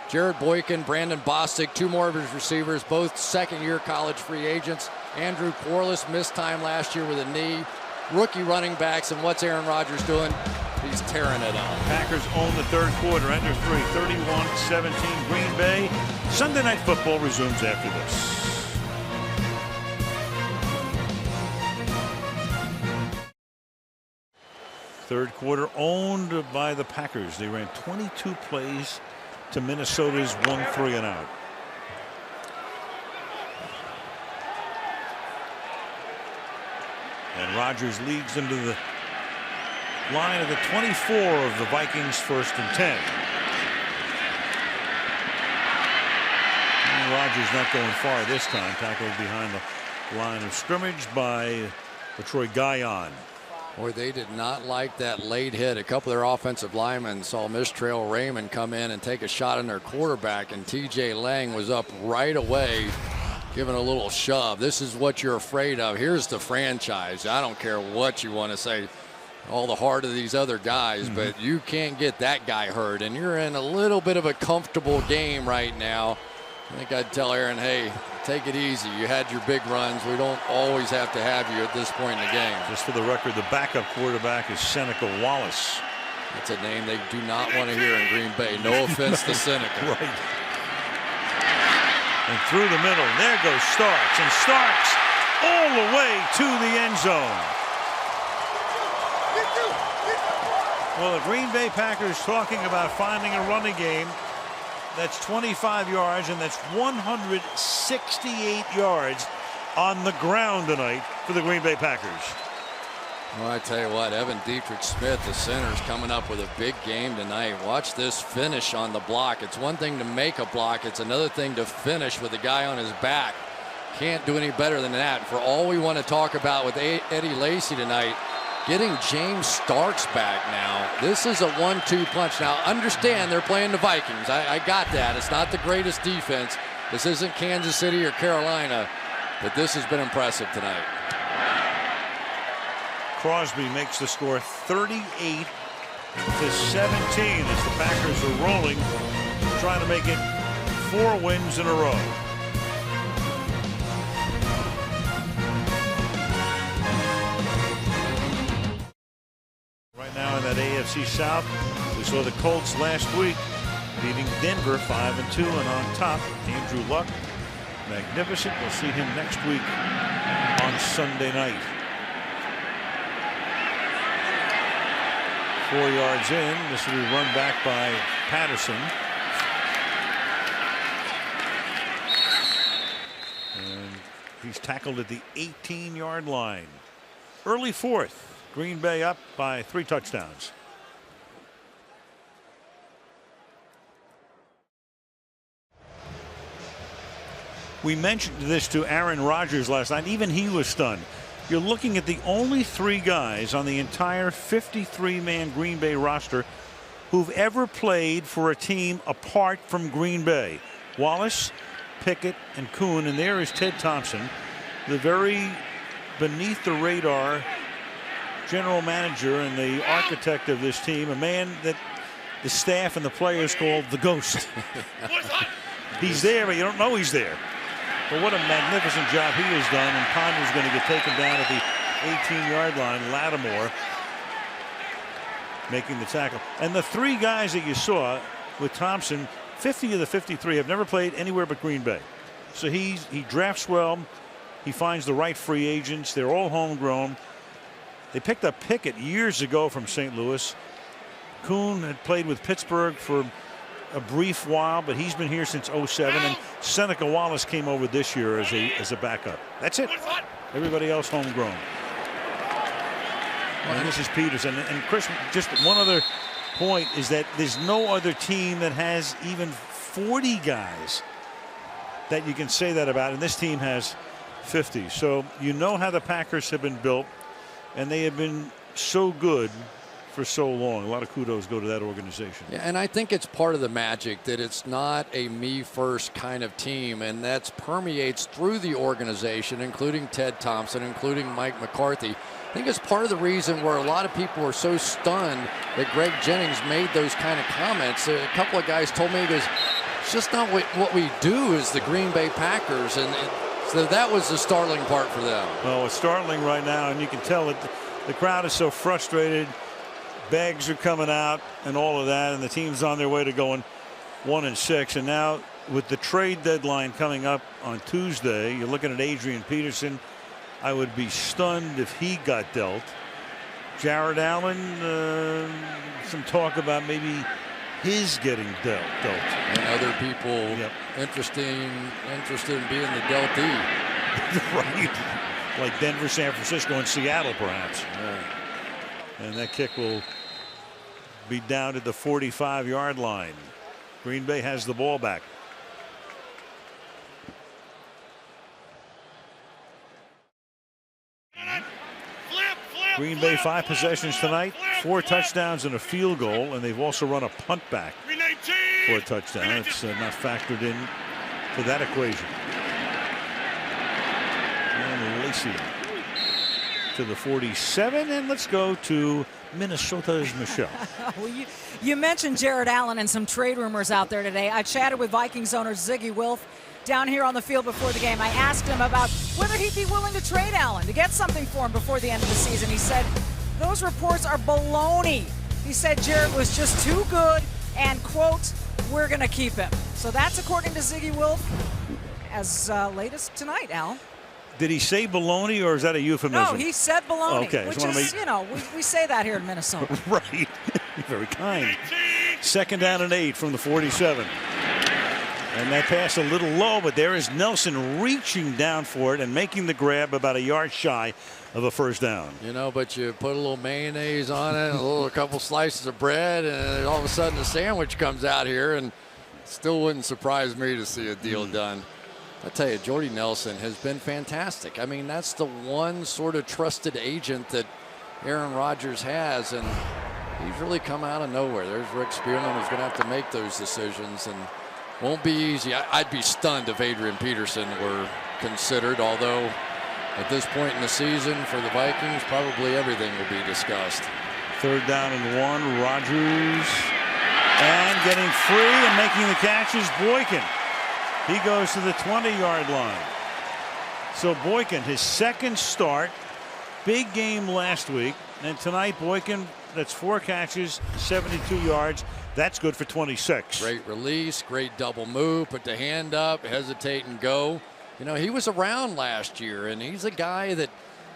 Jared Boykin, Brandon Bostic, 2 more of his receivers, both second-year college free agents. Andrew Quarles missed time last year with a knee. Rookie running backs, and what's Aaron Rodgers doing? He's tearing it up. Packers own the third quarter, under 3, 31-17 Green Bay. Sunday Night Football resumes after this. Third quarter owned by the Packers. They ran 22 plays to Minnesota's 1 3 and out. And Rodgers leads them to the line of the 24 of the Vikings, 1st and 10. And Rodgers not going far this time, tackled behind the line of scrimmage by Troy Guyon. Boy, they did not like that late hit. A couple of their offensive linemen saw Mistrail Raymond come in and take a shot on their quarterback, and TJ Lang was up right away, giving a little shove. This is what you're afraid of. Here's the franchise. I don't care what you want to say, all the heart of these other guys, but you can't get that guy hurt, and you're in a little bit of a comfortable game right now. I think I'd tell Aaron, hey, take it easy. You had your big runs. We don't always have to have you at this point in the game. Just for the record, the backup quarterback is Seneca Wallace. That's a name they do not want to hear in Green Bay. No offense to Seneca. Right. And through the middle, there goes Starks, and Starks all the way to the end zone. Well, the Green Bay Packers talking about finding a running game that's 25 yards, and that's 168 yards on the ground tonight for the Green Bay Packers. Well, I tell you what, Evan Dietrich Smith, the center, is coming up with a big game tonight. Watch this finish on the block. It's one thing to make a block. It's another thing to finish with a guy on his back. Can't do any better than that. For all we want to talk about with Eddie Lacy tonight, getting James Starks back now. This is a 1-2 punch. Now, understand they're playing the Vikings. I got that. It's not the greatest defense. This isn't Kansas City or Carolina, but this has been impressive tonight. Crosby makes the score 38-17 as the Packers are rolling, trying to make it 4 wins in a row. Right now in that AFC South, we saw the Colts last week beating Denver 5-2, and on top, Andrew Luck, magnificent. We'll see him next week on Sunday night. 4 yards in. This will be run back by Patterson. And he's tackled at the 18-yard line. Early 4th. Green Bay up by 3 touchdowns. We mentioned this to Aaron Rodgers last night. Even he was stunned. You're looking at the only 3 guys on the entire 53-man Green Bay roster who've ever played for a team apart from Green Bay. Wallace, Pickett, and Kuhn. And there is Ted Thompson, the very beneath the radar general manager and the architect of this team, a man that the staff and the players called the Ghost. He's there, but you don't know he's there. But what a magnificent job he has done, and Ponder's going to get taken down at the 18-yard line. Lattimore making the tackle. And the 3 guys that you saw with Thompson, 50 of the 53 have never played anywhere but Green Bay. So he drafts well. He finds the right free agents. They're all homegrown. They picked up Pickett years ago from St. Louis. Kuhn had played with Pittsburgh for a brief while, but he's been here since '07. And Seneca Wallace came over this year as a backup. That's it. Everybody else homegrown. And this is Peterson. And Chris, just one other point is that there's no other team that has even 40 guys that you can say that about, and this team has 50. So you know how the Packers have been built, and they have been so good for so long. A lot of kudos go to that organization. Yeah, and I think it's part of the magic that it's not a me first kind of team, and that permeates through the organization, including Ted Thompson, including Mike McCarthy. I think it's part of the reason where a lot of people were so stunned that Greg Jennings made those kind of comments. A couple of guys told me it's just not what we do as the Green Bay Packers, and so that was the startling part for them. Well, it's startling right now, and you can tell that the crowd is so frustrated. Bags are coming out and all of that, and the team's on their way to going 1-6. And now with the trade deadline coming up on Tuesday, you're looking at Adrian Peterson. I would be stunned if he got dealt. Jared Allen, some talk about maybe his getting dealt. And other people interested in being the dealtee. Right. Like Denver, San Francisco, and Seattle, perhaps. Right. And that kick will be down at the 45-yard line. Green Bay has the ball back. Green Bay 5 possessions tonight, 4 touchdowns and a field goal, and they've also run a punt back for a touchdown. It's not factored in to that equation. And Lacey to the 47, and let's go to Minnesota's Michelle. Well, you mentioned Jared Allen and some trade rumors out there today. I chatted with Vikings owner Ziggy Wilf down here on the field before the game. I asked him about whether he'd be willing to trade Allen to get something for him before the end of the season. He said those reports are baloney. He said Jared was just too good and, quote, we're going to keep him. So that's according to Ziggy Wilf as late as tonight, Al. Did he say baloney, or is that a euphemism? No, he said baloney, okay, which is, you know, we say that here in Minnesota. Right. Very kind. 2nd down and 8 from the 47. And that pass a little low, but there is Nelson reaching down for it and making the grab about a yard shy of a first down. You know, but you put a little mayonnaise on it, a couple slices of bread, and all of a sudden a sandwich comes out here, and still wouldn't surprise me to see a deal done. I tell you, Jordy Nelson has been fantastic. I mean, that's the one sort of trusted agent that Aaron Rodgers has, and he's really come out of nowhere. There's Rick Spearman, who's going to have to make those decisions, and won't be easy. I'd be stunned if Adrian Peterson were considered, although at this point in the season for the Vikings, probably everything will be discussed. 3rd down and 1, Rodgers, and getting free and making the catch is Boykin. He goes to the 20-yard line. So Boykin, his 2nd start, big game last week, and tonight Boykin, that's 4 catches, 72 yards. That's good for 26. Great release, great double move, put the hand up, hesitate and go. You know, he was around last year, and he's a guy that,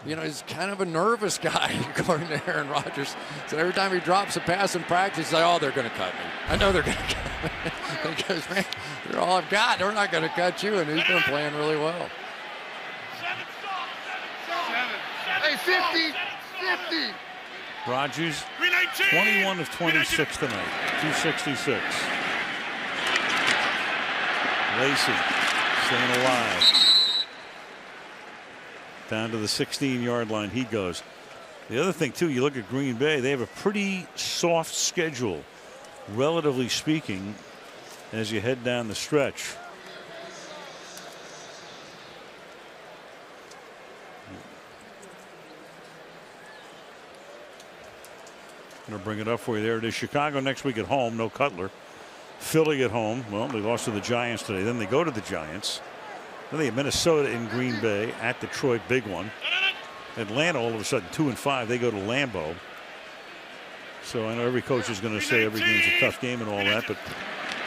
you know, he's kind of a nervous guy, according to Aaron Rodgers. So every time he drops a pass in practice, he's like, oh, they're going to cut me. I know they're going to cut me. Because, man, you're all I've got. They're not going to cut you, and he's been playing really well. Hey, 50. Rodgers, 21 of 26 tonight, 266. Lacey staying alive. Down to the 16-yard line he goes. The other thing, too, you look at Green Bay, they have a pretty soft schedule, relatively speaking, as you head down the stretch. Going to bring it up for you. There it is. Chicago next week at home. No Cutler. Philly at home. Well, they lost to the Giants today. Then they go to the Giants. Then they have Minnesota in Green Bay, at Detroit, big one. Atlanta all of a sudden 2-5. They go to Lambeau. So I know every coach is going to say every game's a tough game and all that, but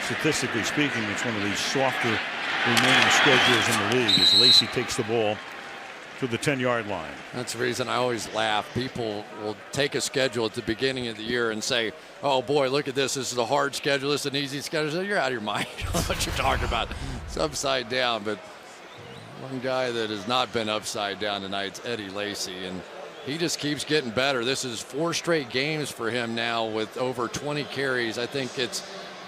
statistically speaking, it's one of the softer remaining schedules in the league as Lacey takes the ball to the 10-yard line. That's the reason I always laugh. People will take a schedule at the beginning of the year and say, oh boy, look at this. This is a hard schedule. This is an easy schedule. So you're out of your mind. You don't know what you're talking about. It's upside down. But one guy that has not been upside down tonight is Eddie Lacy. And he just keeps getting better. This is 4 straight games for him now with over 20 carries. I think it's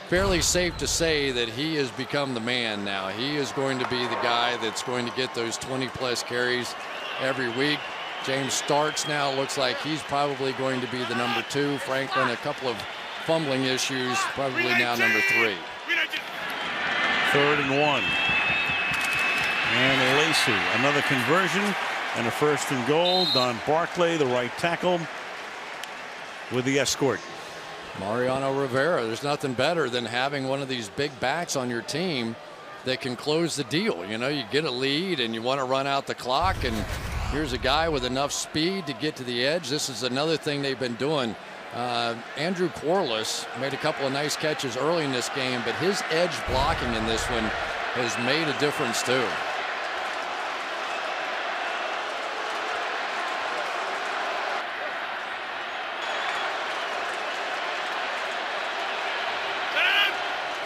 fairly safe to say that he has become the man now. He is going to be the guy that's going to get those 20-plus carries every week. James Starks now looks like he's probably going to be the number 2. Franklin, a couple of fumbling issues, probably now number 3. 3rd and 1. And Lacey, another conversion and a 1st and goal. Don Barclay, the right tackle, with the escort. Mariano Rivera, there's nothing better than having one of these big backs on your team that can close the deal. You know, you get a lead and you want to run out the clock, and here's a guy with enough speed to get to the edge. This is another thing they've been doing. Andrew Corliss made a couple of nice catches early in this game, but his edge blocking in this one has made a difference too.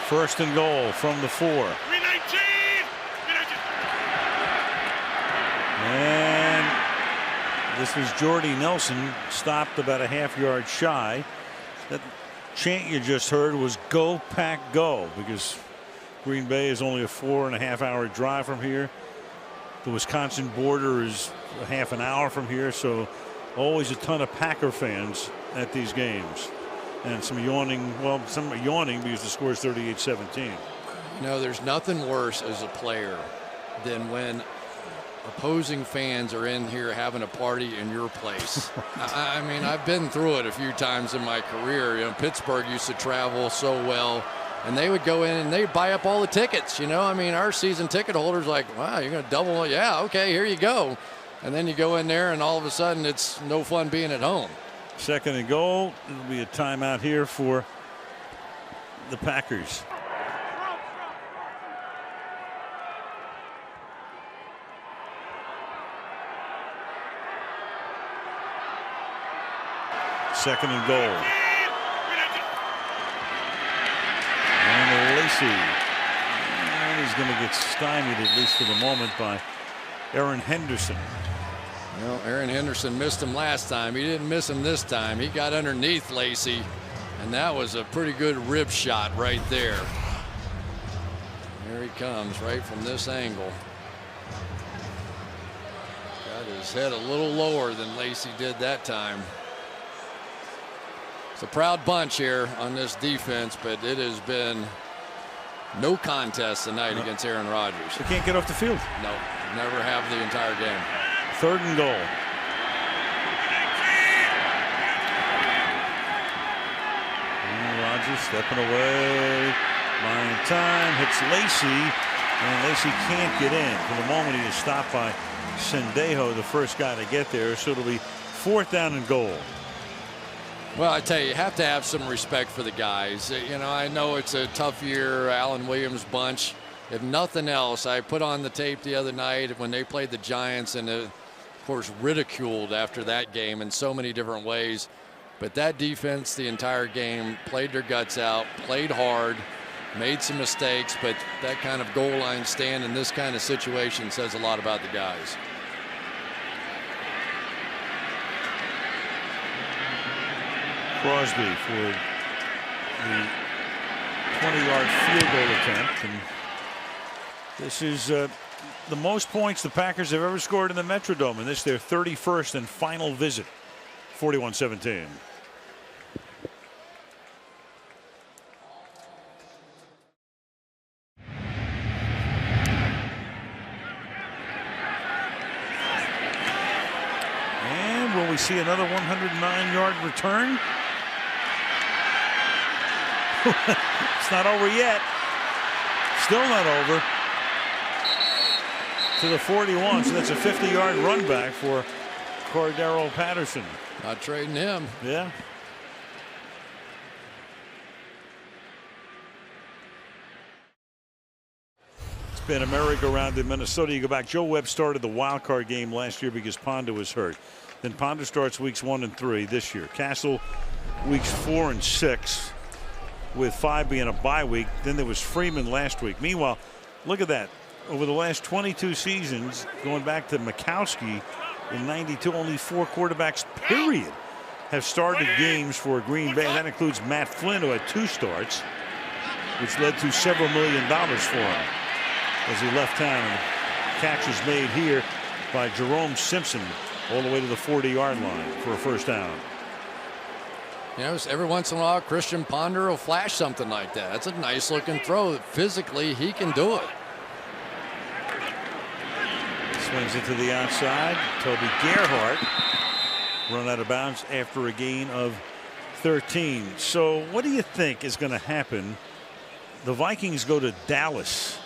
First and goal from the 4. And this was Jordy Nelson, stopped about a half-yard shy. That chant you just heard was "Go Pack Go," because Green Bay is only a 4.5-hour drive from here. The Wisconsin border is a half an hour from here, so always a ton of Packer fans at these games. And some yawning, well, some are yawning because the score is 38-17. You know, there's nothing worse as a player than when opposing fans are in here having a party in your place. I mean, I've been through it a few times in my career. You know, Pittsburgh used to travel so well, and they would go in and they'd buy up all the tickets. You know, I mean, our season ticket holders like, wow, you're going to double? Yeah, okay, here you go. And then you go in there and all of a sudden it's no fun being at home. 2nd and goal. It'll be a timeout here for the Packers. Second and goal. And Lacey. And he's going to get stymied, at least for the moment, by Aaron Henderson. Well, Aaron Henderson missed him last time. He didn't miss him this time. He got underneath Lacey, and that was a pretty good rib shot right there. Here he comes right from this angle. Got his head a little lower than Lacey did that time. It's a proud bunch here on this defense, but it has been no contest tonight against Aaron Rodgers. They can't get off the field. No, never have the entire game. 3rd and goal. And Rodgers stepping away. Buying time. Hits Lacey. And Lacey can't get in. For the moment, he is stopped by Sendejo, the first guy to get there. So it'll be 4th down and goal. Well, I tell you have to have some respect for the guys. You know, I know it's a tough year. Alan Williams bunch. If nothing else, I put on the tape the other night when they played the Giants, and of course ridiculed after that game in so many different ways. But that defense the entire game played their guts out, played hard, made some mistakes, but that kind of goal line stand in this kind of situation says a lot about the guys. Crosby for the 20-yard field goal attempt. And this is the most points the Packers have ever scored in the Metrodome, and this their 31st and final visit. 41-17. And will we see another 109-yard return? It's not over yet. Still not over. To the 41, so that's a 50-yard run back for Cordero Patterson. Not trading him. Yeah. been a merry-go-round in Minnesota. You go back, Joe Webb started the wild card game last year because Ponder was hurt. Then Ponder starts weeks 1 and 3 this year. Castle weeks 4 and 6, with 5 being a bye week. Then there was Freeman last week. Meanwhile, look at that. Over the last 22 seasons, going back to Mikowski in 92, only 4 quarterbacks, period, have started games for Green Bay. That includes Matt Flynn, who had 2 starts, which led to several $1 million for him as he left town. And the catch is made here by Jerome Simpson all the way to the 40-yard line for a first down. You know, every once in a while, Christian Ponder will flash something like that. That's a nice looking throw. Physically, he can do it. Swings it to the outside. Toby Gerhart run out of bounds after a gain of 13. So what do you think is going to happen? The Vikings go to Dallas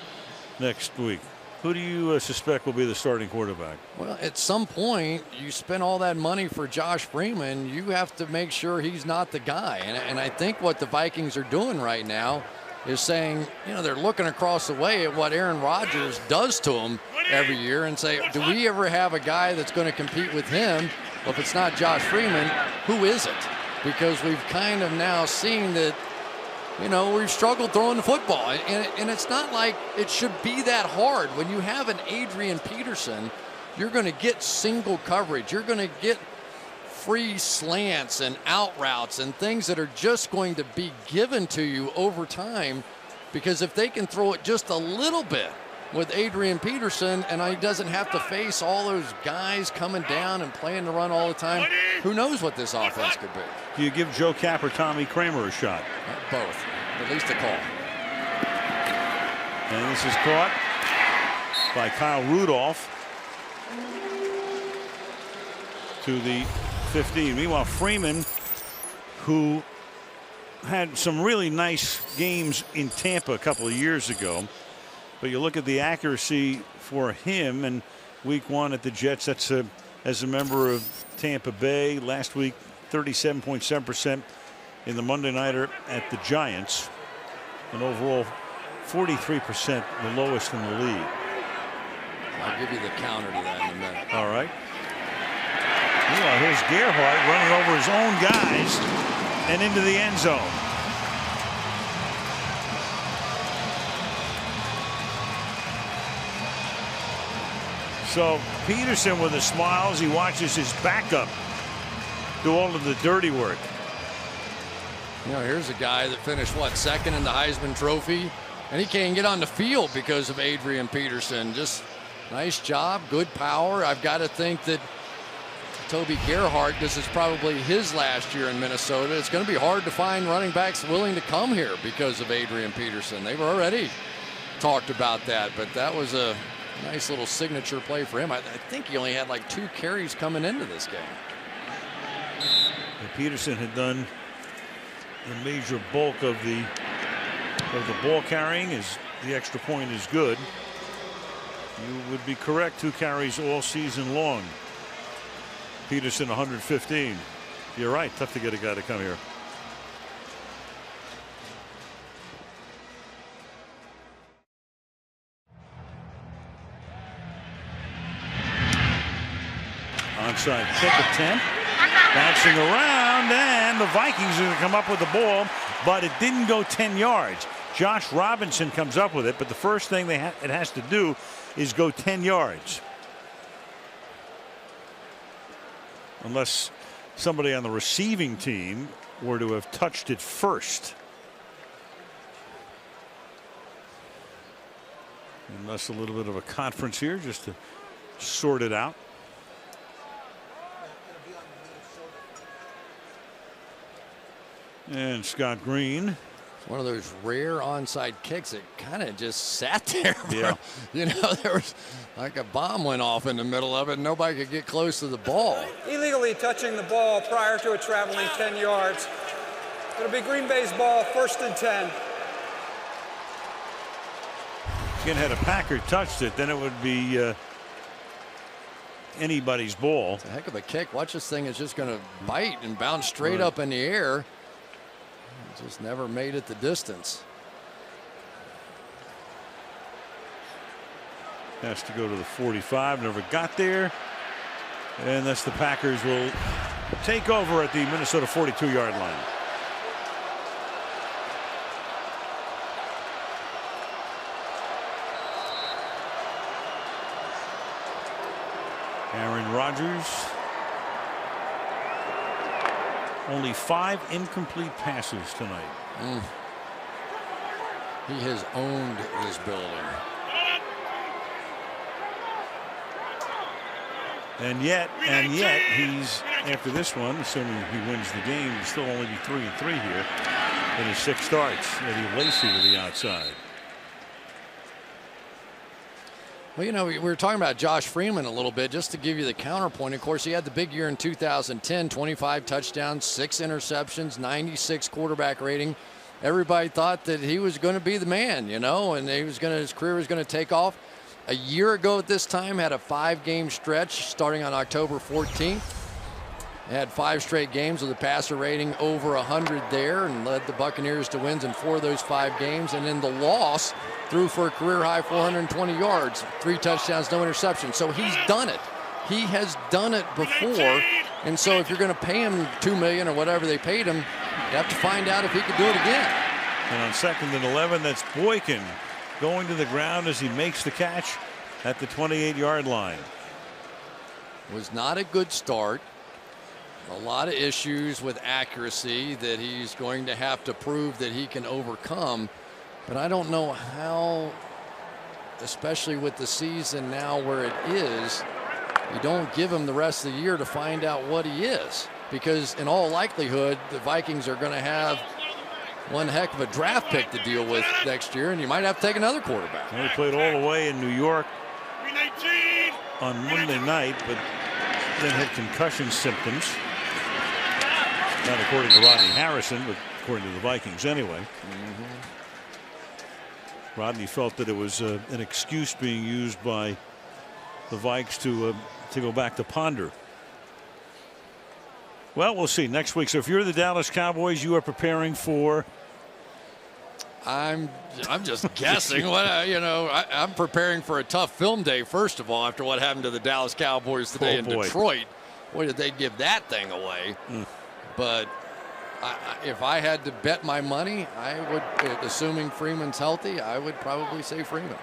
next week. Who do you suspect will be the starting quarterback? Well, at some point, you spend all that money for Josh Freeman. You have to make sure he's not the guy. And I think what the Vikings are doing right now is saying, you know, they're looking across the way at what Aaron Rodgers does to them every year and say, do we ever have a guy that's going to compete with him? Well, if it's not Josh Freeman, who is it? Because we've kind of now seen that, you know, we've struggled throwing the football. And it's not like it should be that hard. When you have an Adrian Peterson, you're going to get single coverage. You're going to get free slants and out routes and things that are just going to be given to you over time, because if they can throw it just a little bit with Adrian Peterson and he doesn't have to face all those guys coming down and playing the run all the time, who knows what this offense could be. Do you give Joe Kapp or Tommy Kramer a shot? Both, at least a call. And this is caught by Kyle Rudolph to the 15. Meanwhile, Freeman, who had some really nice games in Tampa a couple of years ago, but you look at the accuracy for him in week 1 at the Jets. That's as a member of Tampa Bay. Last week, 37.7% in the Monday Nighter at the Giants, and overall 43%, the lowest in the league. I'll give you the counter to that in a minute. All right. Meanwhile, here's Gerhart running over his own guys and into the end zone. So Peterson with a smile as he watches his backup do all of the dirty work. You know, here's a guy that finished, what, 2nd in the Heisman Trophy, and he can't get on the field because of Adrian Peterson. Just nice job, good power. I've got to think that Toby Gerhart, this is probably his last year in Minnesota. It's going to be hard to find running backs willing to come here because of Adrian Peterson. They've already talked about that, but that was a nice little signature play for him. I think he only had like 2 carries coming into this game. And Peterson had done the major bulk of the ball carrying. Is the extra point is good. You would be correct, 2 carries all season long. Peterson 115. You're right, tough to get a guy to come here. Onside kick attempt, bouncing around, and the Vikings are going to come up with the ball, but it didn't go 10 yards. Josh Robinson comes up with it, but the first thing it has to do is go 10 yards. Unless somebody on the receiving team were to have touched it first. Unless a little bit of a conference here just to sort it out. And Scott Green. One of those rare onside kicks that kind of just sat there. Yeah. You know, there was like a bomb went off in the middle of it and nobody could get close to the ball. Illegally touching the ball prior to it traveling 10 yards. It'll be Green Bay's ball, 1st and 10. Again, had a Packer touched it, then it would be anybody's ball. It's a heck of a kick. Watch, this thing is just going to bite and bounce straight up in the air. Just never made it the distance. Has to go to the 45. Never got there. And thus the Packers will take over at the Minnesota 42-yard line. Aaron Rodgers. Only 5 incomplete passes tonight. He has owned this building. And yet, he's, after this one, assuming he wins the game, he'll still only be 3-3 here in his 6 starts. Eddie Lacy to the outside. Well, you know, we were talking about Josh Freeman a little bit, just to give you the counterpoint. Of course, he had the big year in 2010, 25 touchdowns, 6 interceptions, 96 quarterback rating. Everybody thought that he was going to be the man, you know, and his career was going to take off. A year ago at this time, had a 5-game stretch starting on October 14th. Had 5 straight games with a passer rating over 100 there, and led the Buccaneers to wins in 4 of those 5 games. And in the loss, threw for a career-high 420 yards, 3 touchdowns, no interceptions. So he's done it. He has done it before. And so if you're going to pay him $2 million or whatever they paid him, you have to find out if he could do it again. And on 2nd and 11, that's Boykin going to the ground as he makes the catch at the 28-yard line. Was not a good start. A lot of issues with accuracy that he's going to have to prove that he can overcome. But I don't know how, especially with the season now where it is, you don't give him the rest of the year to find out what he is. Because in all likelihood, the Vikings are going to have one heck of a draft pick to deal with next year, and you might have to take another quarterback. Well, he played all the way in New York on Monday night, but then had concussion symptoms. Not according to Rodney Harrison, but according to the Vikings anyway. Rodney felt that it was an excuse being used by the Vikes to go back to ponder. Well, we'll see next week. So if you're the Dallas Cowboys, you are preparing for. I'm just guessing. I'm preparing for a tough film day, first of all, after what happened to the Dallas Cowboys today in Detroit. Boy, did they give that thing away. But if I had to bet my money, I would, assuming Freeman's healthy, I would probably say Freeman.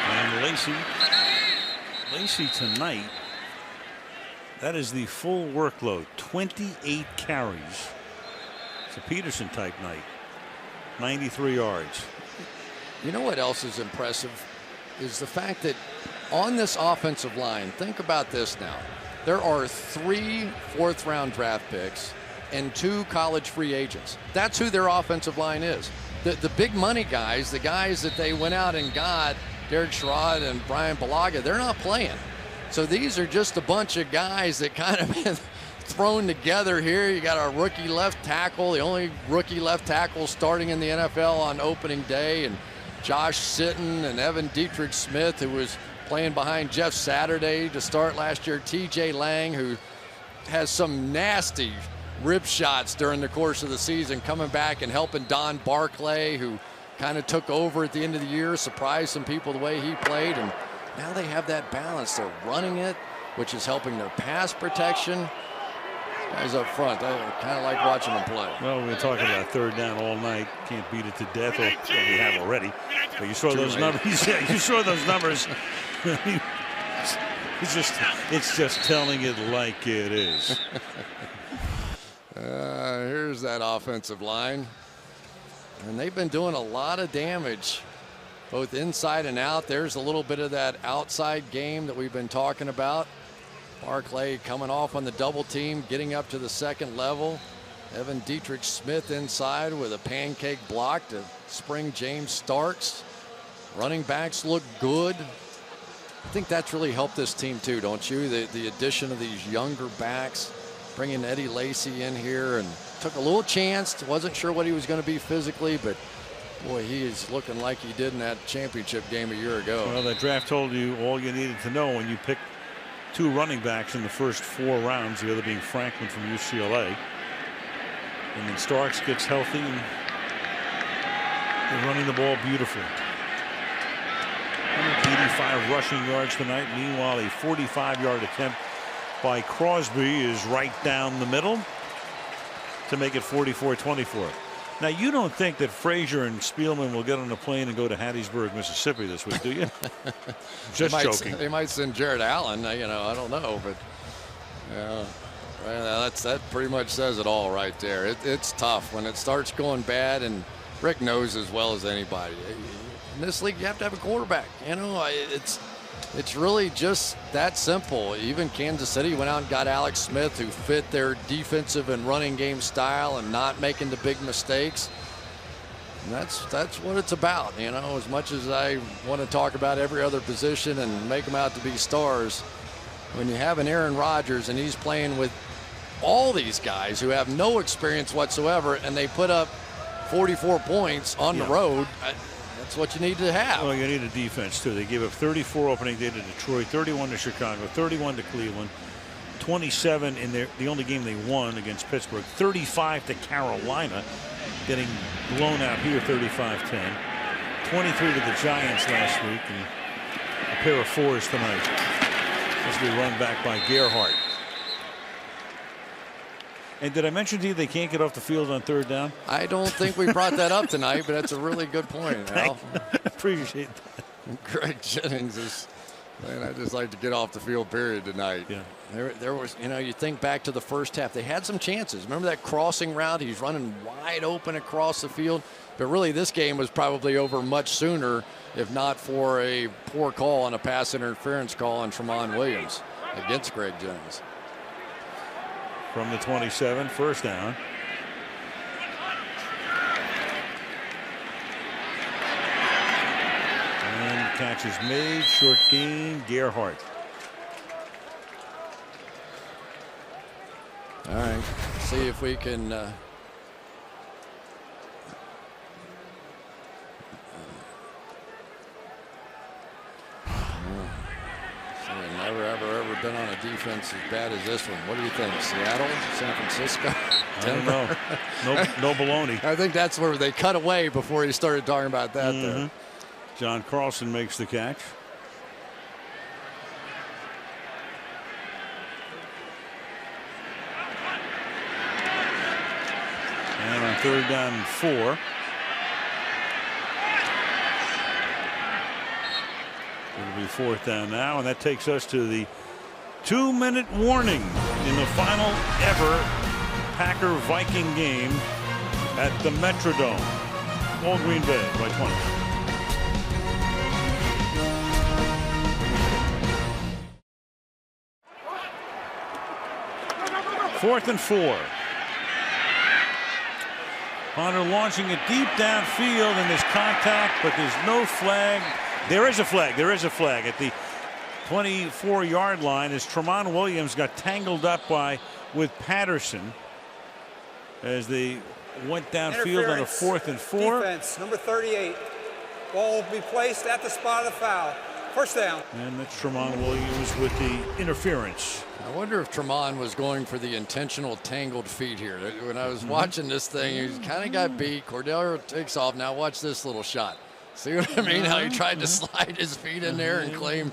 And Lacy tonight, that is the full workload, 28 carries. It's a Peterson type night, 93 yards. You know what else is impressive is the fact that on this offensive line, think about this now. There are 3 fourth-round draft picks and 2 college free agents. That's who their offensive line is. The big money guys, the guys that they went out and got, Derek Sherrod and Brian Bulaga, they're not playing. So these are just a bunch of guys that kind of been thrown together here. You got a rookie left tackle, the only rookie left tackle starting in the NFL on opening day, and Josh Sitton and Evan Dietrich Smith, who was playing behind Jeff Saturday to start last year. TJ Lang, who has some nasty rib shots during the course of the season, coming back and helping Don Barclay, who kind of took over at the end of the year, surprised some people the way he played. And now they have that balance. They're running it, which is helping their pass protection. Guys up front, I kind of like watching them play. Well, we've been talking about 3rd down all night. Can't beat it to death, or we have already. But you saw those numbers. Yeah, you saw those numbers. It's just telling it like it is. Here's that offensive line. And they've been doing a lot of damage, both inside and out. There's a little bit of that outside game that we've been talking about. Barclay coming off on the double team, getting up to the 2nd level. Evan Dietrich Smith inside with a pancake block to spring James Starks. Running backs look good. I think that's really helped this team too, don't you? The addition of these younger backs, bringing Eddie Lacy in here, and took a little chance. Wasn't sure what he was going to be physically, but boy, he is looking like he did in that championship game a year ago. Well, that draft told you all you needed to know when you picked 2 running backs in the first 4 rounds, the other being Franklin from UCLA. And then Starks gets healthy and they're running the ball beautifully. 185 rushing yards tonight. Meanwhile, a 45-yard attempt by Crosby is right down the middle to make it 44-24. Now, you don't think that Frazier and Spielman will get on a plane and go to Hattiesburg, Mississippi this week, do you? Just joking. They might send Jared Allen. I don't know, but that pretty much says it all right there. It's tough when it starts going bad, and Rick knows as well as anybody. In this league, you have to have a quarterback. It's really just that simple. Even Kansas City went out and got Alex Smith, who fit their defensive and running game style and not making the big mistakes. And that's what it's about. As much as I want to talk about every other position and make them out to be stars, when you have an Aaron Rodgers and he's playing with all these guys who have no experience whatsoever, and they put up 44 points on the road, that's what you need to have. Well, you need a defense, too. They gave up 34 opening day to Detroit, 31 to Chicago, 31 to Cleveland, 27 in the only game they won against Pittsburgh, 35 to Carolina, getting blown out here 35-10, 23 to the Giants last week, and a pair of 4s tonight as we run back by Gerhardt. And did I mention to you they can't get off the field on 3rd down? I don't think we brought that up tonight, but that's a really good point, Al. Appreciate that. Greg Jennings is, man, I just like to get off the field, period, tonight. Yeah. There was, you think back to the first half, they had some chances. Remember that crossing route? He's running wide open across the field. But really, this game was probably over much sooner, if not for a poor call on a pass interference call on Tramon Williams against Greg Jennings. From the 27, 1st down. And catch is made, short gain, Gerhardt. All right, see if we can never ever been on a defense as bad as this one. What do you think? Seattle, San Francisco, Denver? I don't know. No baloney. I think that's where they cut away before he started talking about that. There. John Carlson makes the catch. And on 3rd down and 4. It'll be 4th down now, and that takes us to the 2-minute warning in the final ever Packer-Viking game at the Metrodome. All Green Bay by 20. 4th and 4. Ponder launching it deep downfield, and there's contact, but there's no flag. There is a flag. There is a flag at the 24-yard line as Tramon Williams got tangled up with Patterson as they went downfield on a 4th and 4. Defense, number 38. Ball will be placed at the spot of the foul. 1st down. And that's Tramon Williams with the interference. I wonder if Tramon was going for the intentional tangled feet here. When I was watching this thing, he kind of got beat. Cordero takes off. Now watch this little shot. See what I mean? How he tried to slide his feet in there and claim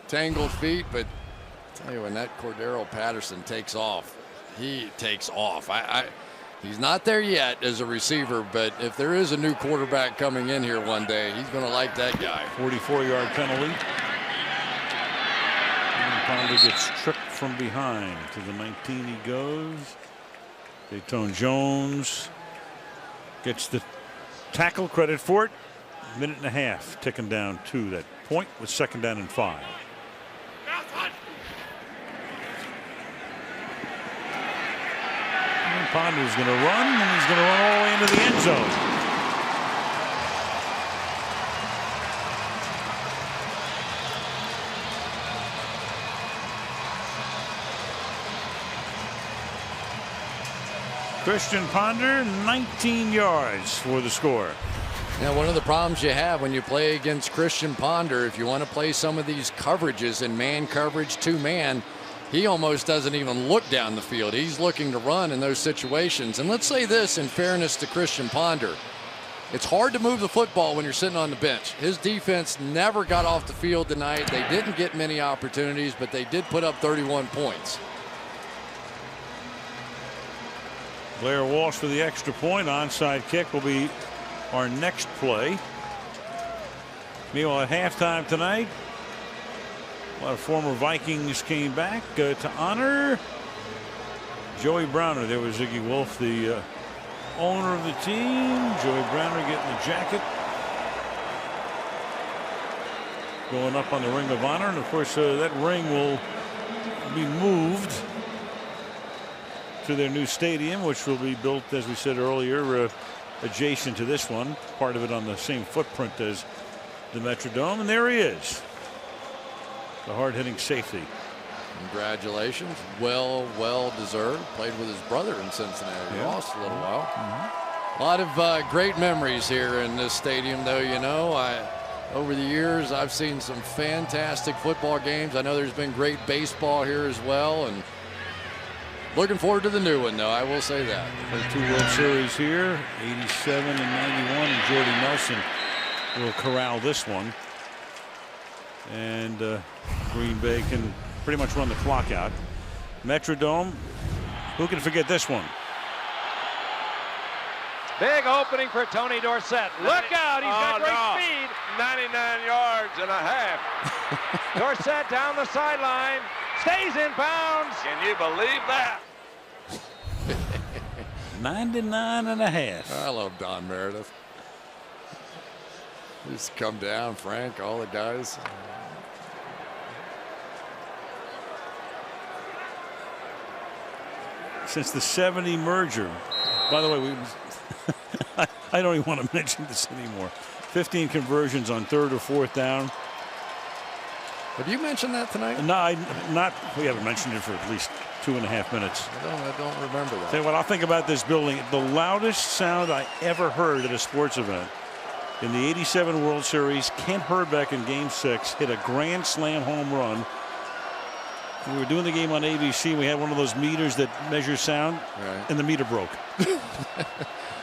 tangled feet. But I tell you, when that Cordero Patterson takes off, he takes off. He's not there yet as a receiver, but if there is a new quarterback coming in here one day, he's going to like that guy. 44-yard penalty. And Ponder gets tripped from behind. To the 19 he goes. Dayton Jones gets the tackle, credit for it. Minute and a half ticking down to that point with 2nd down and 5. And Ponder's going to run, and he's going to run all the way into the end zone. Christian Ponder, 19 yards for the score. Now, one of the problems you have when you play against Christian Ponder, if you want to play some of these coverages in man coverage, 2-man, he almost doesn't even look down the field. He's looking to run in those situations. And let's say this in fairness to Christian Ponder. It's hard to move the football when you're sitting on the bench. His defense never got off the field tonight. They didn't get many opportunities, but they did put up 31 points. Blair Walsh for the extra point. Onside kick will be our next play. Meanwhile, at halftime tonight, a lot of former Vikings came back to honor Joey Browner. There was Ziggy Wolf, the owner of the team. Joey Browner getting the jacket, going up on the Ring of Honor. And of course, that ring will be moved to their new stadium, which will be built, as we said earlier, adjacent to this one, part of it on the same footprint as the Metrodome. And there he is, the hard-hitting safety. Congratulations. Well deserved. Played with his brother in Cincinnati. Yeah. Lost a little while. A lot of great memories here in this stadium, though. You know, over the years, I've seen some fantastic football games. I know there's been great baseball here as well, and looking forward to the new one, though. I will say that. The 2 World Series here, 87 and 91, and Jordy Nelson will corral this one. And Green Bay can pretty much run the clock out. Metrodome, who can forget this one? Big opening for Tony Dorsett. Look out, he's got great speed. 99 yards and a half. Dorsett down the sideline, stays in bounds. Can you believe that? 99 and a half. I love Don Meredith. Just come down, Frank, all the guys. Since the 70 merger, by the way, I don't even want to mention this anymore. 15 conversions on 3rd or 4th down. Have you mentioned that tonight? No, we haven't mentioned it for at least 2.5 minutes. I don't remember that. Tell you what, I'll think about this building. The loudest sound I ever heard at a sports event in the 87 World Series, Kent Herbeck in Game 6 hit a grand slam home run. We were doing the game on ABC. We had one of those meters that measures sound, right, and the meter broke.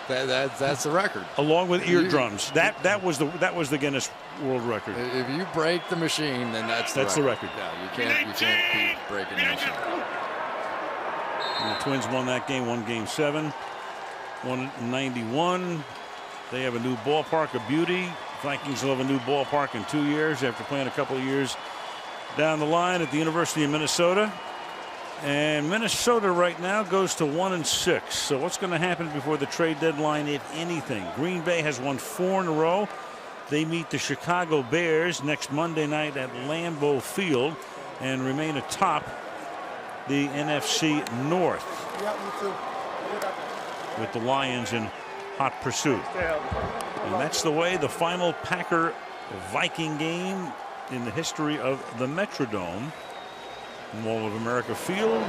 That's the record. Along with eardrums. That was the Guinness World Record. If you break the machine, then that's the record. Yeah, you can't beat breaking the machine. And the Twins won that game, won Game 7, won in 91. They have a new ballpark, a beauty. Vikings will have a new ballpark in 2 years after playing a couple of years down the line at the University of Minnesota. And Minnesota right now goes to 1-6. So what's going to happen before the trade deadline, if anything? Green Bay has won 4 in a row. They meet the Chicago Bears next Monday night at Lambeau Field and remain atop the NFC North, with the Lions in hot pursuit. And that's the way the final Packer-Viking game in the history of the Metrodome, Mall of America Field,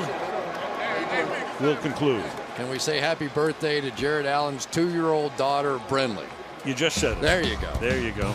will conclude. Can we say happy birthday to Jared Allen's 2-year-old daughter, Brenly? You just said it. There you go. There you go.